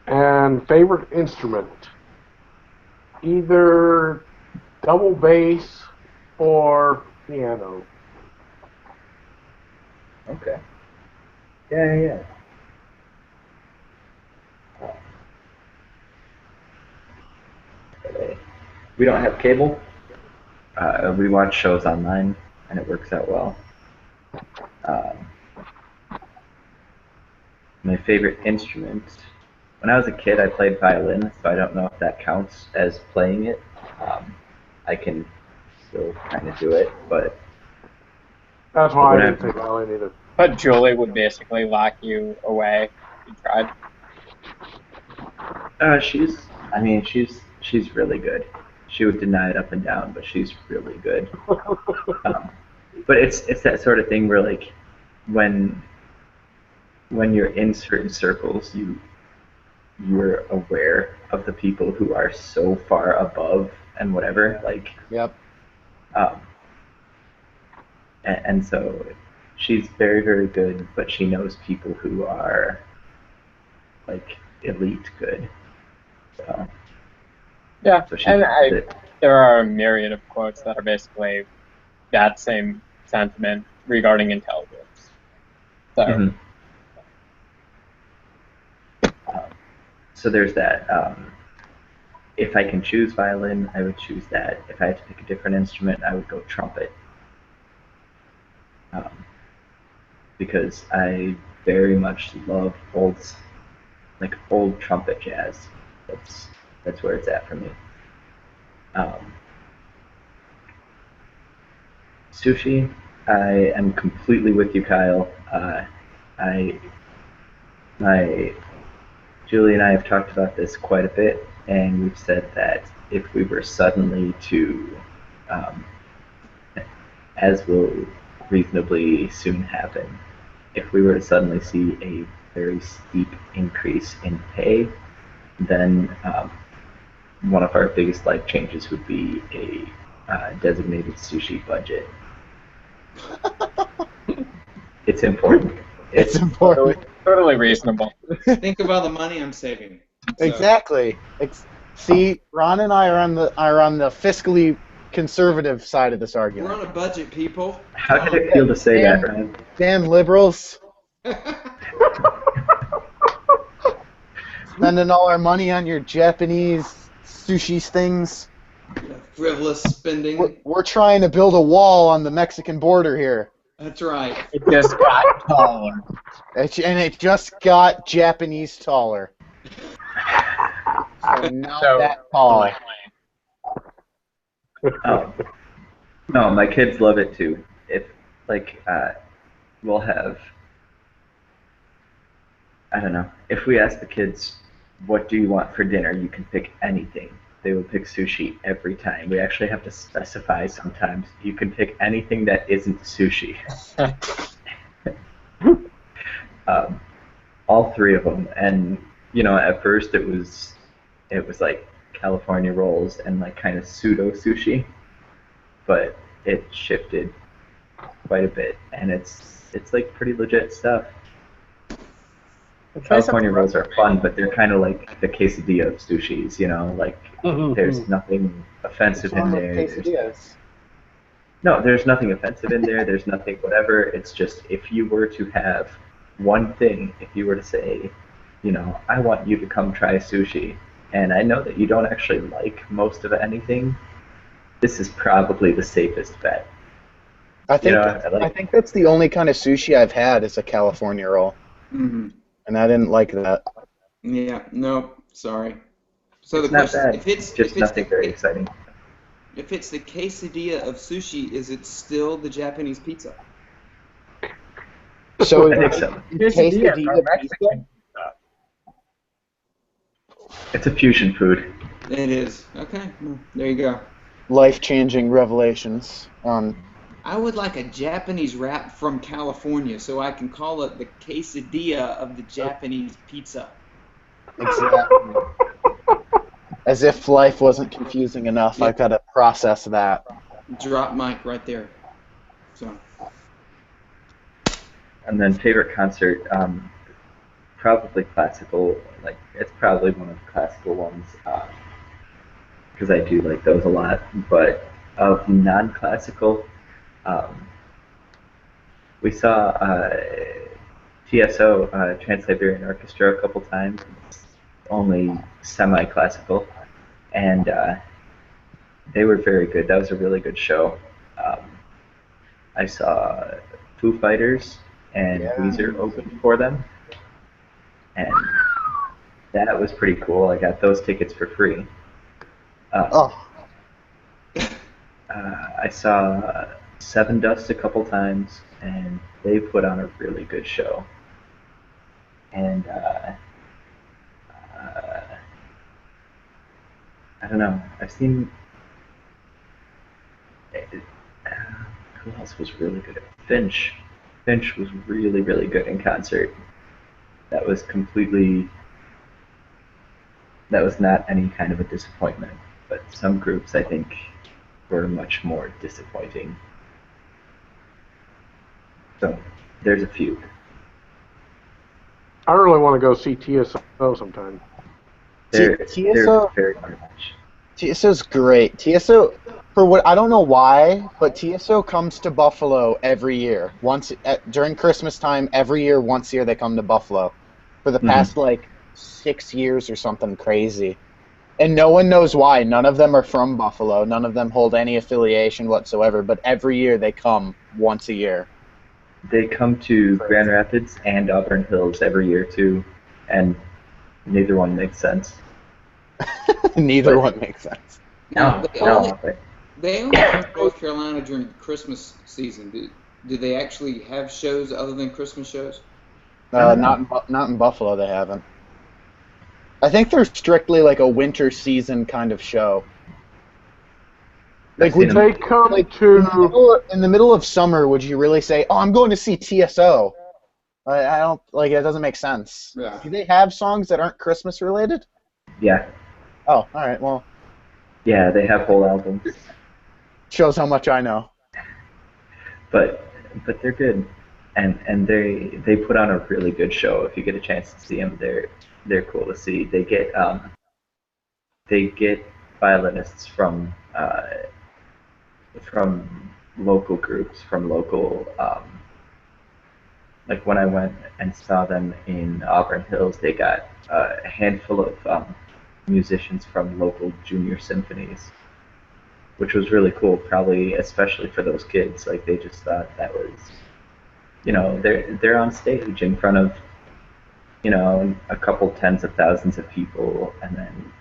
And favorite instrument? Either double bass or piano. Okay. Yeah. We don't have cable. We watch shows online, and it works out well. My favorite instrument. When I was a kid, I played violin, so I don't know if that counts as playing it. I can still kind of do it, but That's why I Whatever. didn't take violin either. But Julie would basically lock you away if you tried. she's really good. She would deny it up and down, but she's really good. But it's that sort of thing where like when you're in certain circles, you're aware of the people who are so far above and whatever. Like, Yep. and so she's very, very good, but she knows people who are like elite good. So, Yeah, so she and gets it. there are a myriad of quotes that are basically that same sentiment regarding intelligence. So, Mhm. So there's that. If I can choose violin, I would choose that. If I had to pick a different instrument, I would go trumpet. Because I very much love old trumpet jazz. That's where it's at for me. Sushi, I am completely with you, Kyle. I my Julie and I have talked about this quite a bit, and we've said that if we were suddenly to, um, as will reasonably soon happen, if we were to suddenly see a very steep increase in pay, then one of our biggest life changes would be a designated sushi budget. It's important. It's important. totally reasonable. Think about the money I'm saving. So, Exactly. See, Ron and I are on the fiscally conservative side of this we're argument. on a budget, people. How did it feel to say that, Ryan? Damn liberals. Spending all our money on your Japanese sushi things. Frivolous spending. We're trying to build a wall on the Mexican border here. That's right. It just got taller. And it just got Japanese taller. So not that tall. No, my kids love it too. If we'll have, I don't know. If we ask the kids, "What do you want for dinner?" You can pick anything. They will pick sushi every time. We actually have to specify sometimes. You can pick anything that isn't sushi. All 3 of them, and at first it was it was like California rolls and like kind of pseudo sushi, but it shifted quite a bit, and it's like pretty legit stuff. California rolls are fun, but they're kind of like the quesadilla of sushis, you know, like there's nothing offensive in there. There's nothing offensive in there. There's nothing whatever. It's just if you were to have one thing, if you were to say, you know, I want you to come try sushi, and I know that you don't actually like most of anything, this is probably the safest bet. I think that's the only kind of sushi I've had is a California roll. Mm-hmm. And I didn't like that. Yeah, no, sorry. So it's the question, not bad. if it's just nothing very exciting. If it's the quesadilla of sushi, is it still the Japanese pizza? So I think so. Quesadilla pizza? It's a fusion food. It is. Okay, well, there you go. Life-changing revelations. I would like a Japanese wrap from California, so I can call it the quesadilla of the Japanese pizza. Exactly. As if life wasn't confusing enough, I've got to process that. Drop mic right there. So. And then favorite concert, probably classical. Like it's probably one of the classical ones because I do like those a lot. But of non-classical. We saw TSO, Trans-Siberian Orchestra, a couple times. It's only semi-classical, and they were very good. That was a really good show. I saw Foo Fighters and Weezer open for them, and that was pretty cool. I got those tickets for free. I saw Seven Dust a couple times, and they put on a really good show. And I don't know. I've seen. Who else was really good? Finch. Finch was really, really good in concert. That was not any kind of a disappointment. But some groups, I think, were much more disappointing. So there's a few. I really want to go see TSO sometime. They're very much. TSO's great. TSO, for what I don't know why, but TSO comes to Buffalo every year. During Christmas time, every year, once a year they come to Buffalo. For the past like 6 years or something crazy. And no one knows why. None of them are from Buffalo. None of them hold any affiliation whatsoever. But every year they come once a year. They come to Grand Rapids and Auburn Hills every year too, and neither one makes sense. Neither one makes sense. No. They only come to North Carolina during Christmas season. Do they actually have shows other than Christmas shows? Not in Buffalo. They haven't. I think they're strictly like a winter season kind of show. Like, would they come in the middle of summer? Would you really say, "Oh, I'm going to see TSO"? I don't like. It doesn't make sense. Yeah. Do they have songs that aren't Christmas related? Yeah. Oh, all right. Well. Yeah, they have whole albums. Shows how much I know. But they're good, and they put on a really good show. If you get a chance to see them, they're cool to see. They get violinists from local groups, from local, like when I went and saw them in Auburn Hills, they got a handful of musicians from local junior symphonies, which was really cool, probably especially for those kids. Like they just thought that was, you know, they're on stage in front of, you know, a couple tens of thousands of people, and then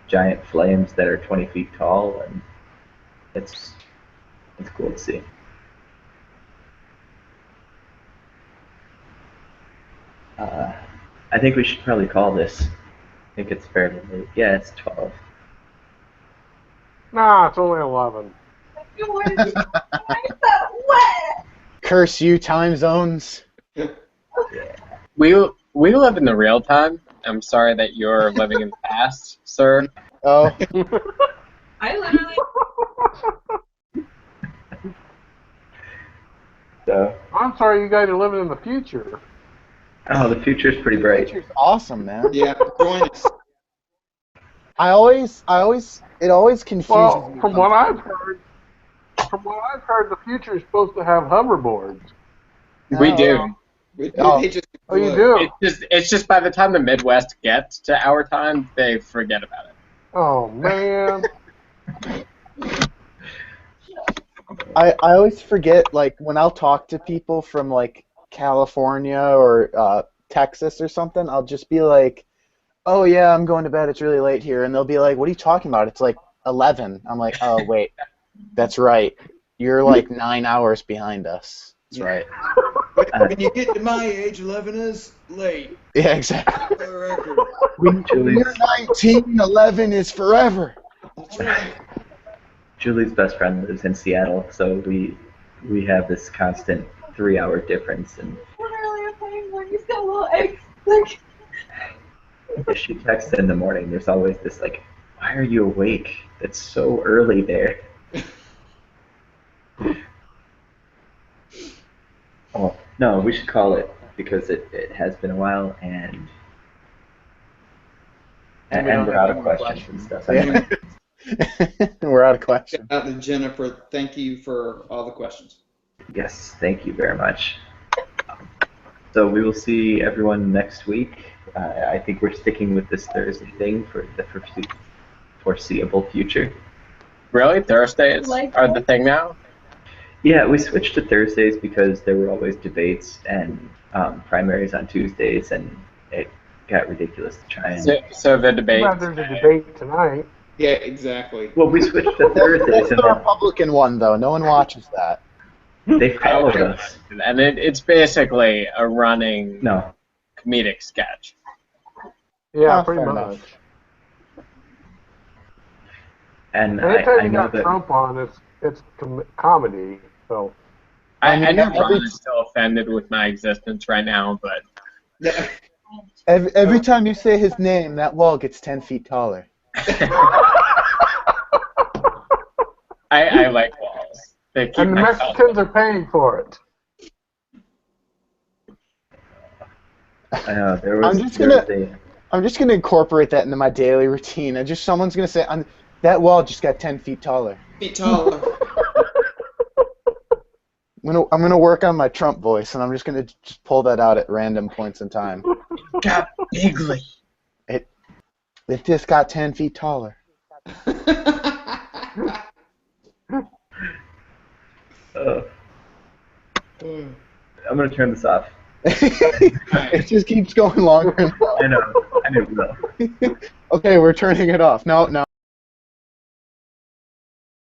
giant flames that are 20 feet tall, and it's cool to see. I think we should probably call this. I think it's fairly late. Yeah, it's 12. Nah, it's only 11. Curse you, time zones. Yeah. We We live in the real time. I'm sorry that you're living in the past, sir. Oh, I literally. So, I'm sorry you guys are living in the future. oh, the future's pretty bright. Nature's awesome, man. Yeah, join us. It always confuses Well, me. from what I've heard, the future is supposed to have hoverboards. We do. Oh. They just Oh, you do? It's just by the time the Midwest gets to our time, they forget about it. Oh man. I always forget, like, when I'll talk to people from, like, California or Texas or something, I'll just be like, oh, yeah, I'm going to bed, it's really late here. And they'll be like, what are you talking about? It's like 11. I'm like, oh, wait, that's right. You're like 9 hours behind us. That's right. When you get to my age, 11 is late. Yeah, exactly. For the record. When you're 19, 11 is forever. That's right. Julie's best friend lives in Seattle, so we have this constant 3-hour difference. And Literally a penguin. He's got little eggs. Like. if she texts in the morning, there's always this like, why are you awake? It's so early there. Oh, no, we should call it because it has been a while and And we don't we're have out of any more questions and stuff. Yeah. We're out of question. Shout out to Jennifer. Thank you for all the questions. Yes, thank you very much. So we will see everyone next week. I think we're sticking with this Thursday thing for the foreseeable future. Really? Thursdays are the thing now? Yeah, we switched to Thursdays because there were always debates and primaries on Tuesdays, and it got ridiculous to try and... So the debate... Glad there's a debate tonight. Yeah, exactly. Well, we switched to Thursdays, That's and the Republican one, though. No one watches that. they followed us. And it's basically a running No. comedic sketch. Yeah, Oh, pretty fair much. enough. And Anytime I you know got that... Trump on, it's comedy. So I know every- Ron is still offended with my existence right now, but Yeah. Every time you say his name, that wall gets 10 feet taller. I like walls. They keep and the my Mexicans are paying for it. I know, there was... I'm just gonna incorporate that into my daily routine. And someone's gonna say, that wall just got 10 feet taller. Feet taller. I'm gonna work on my Trump voice, and I'm just gonna just pull that out at random points in time. got bigly. It just got 10 feet taller. I'm going to turn this off. It just keeps going longer and longer. I know it will. Okay, we're turning it off. No.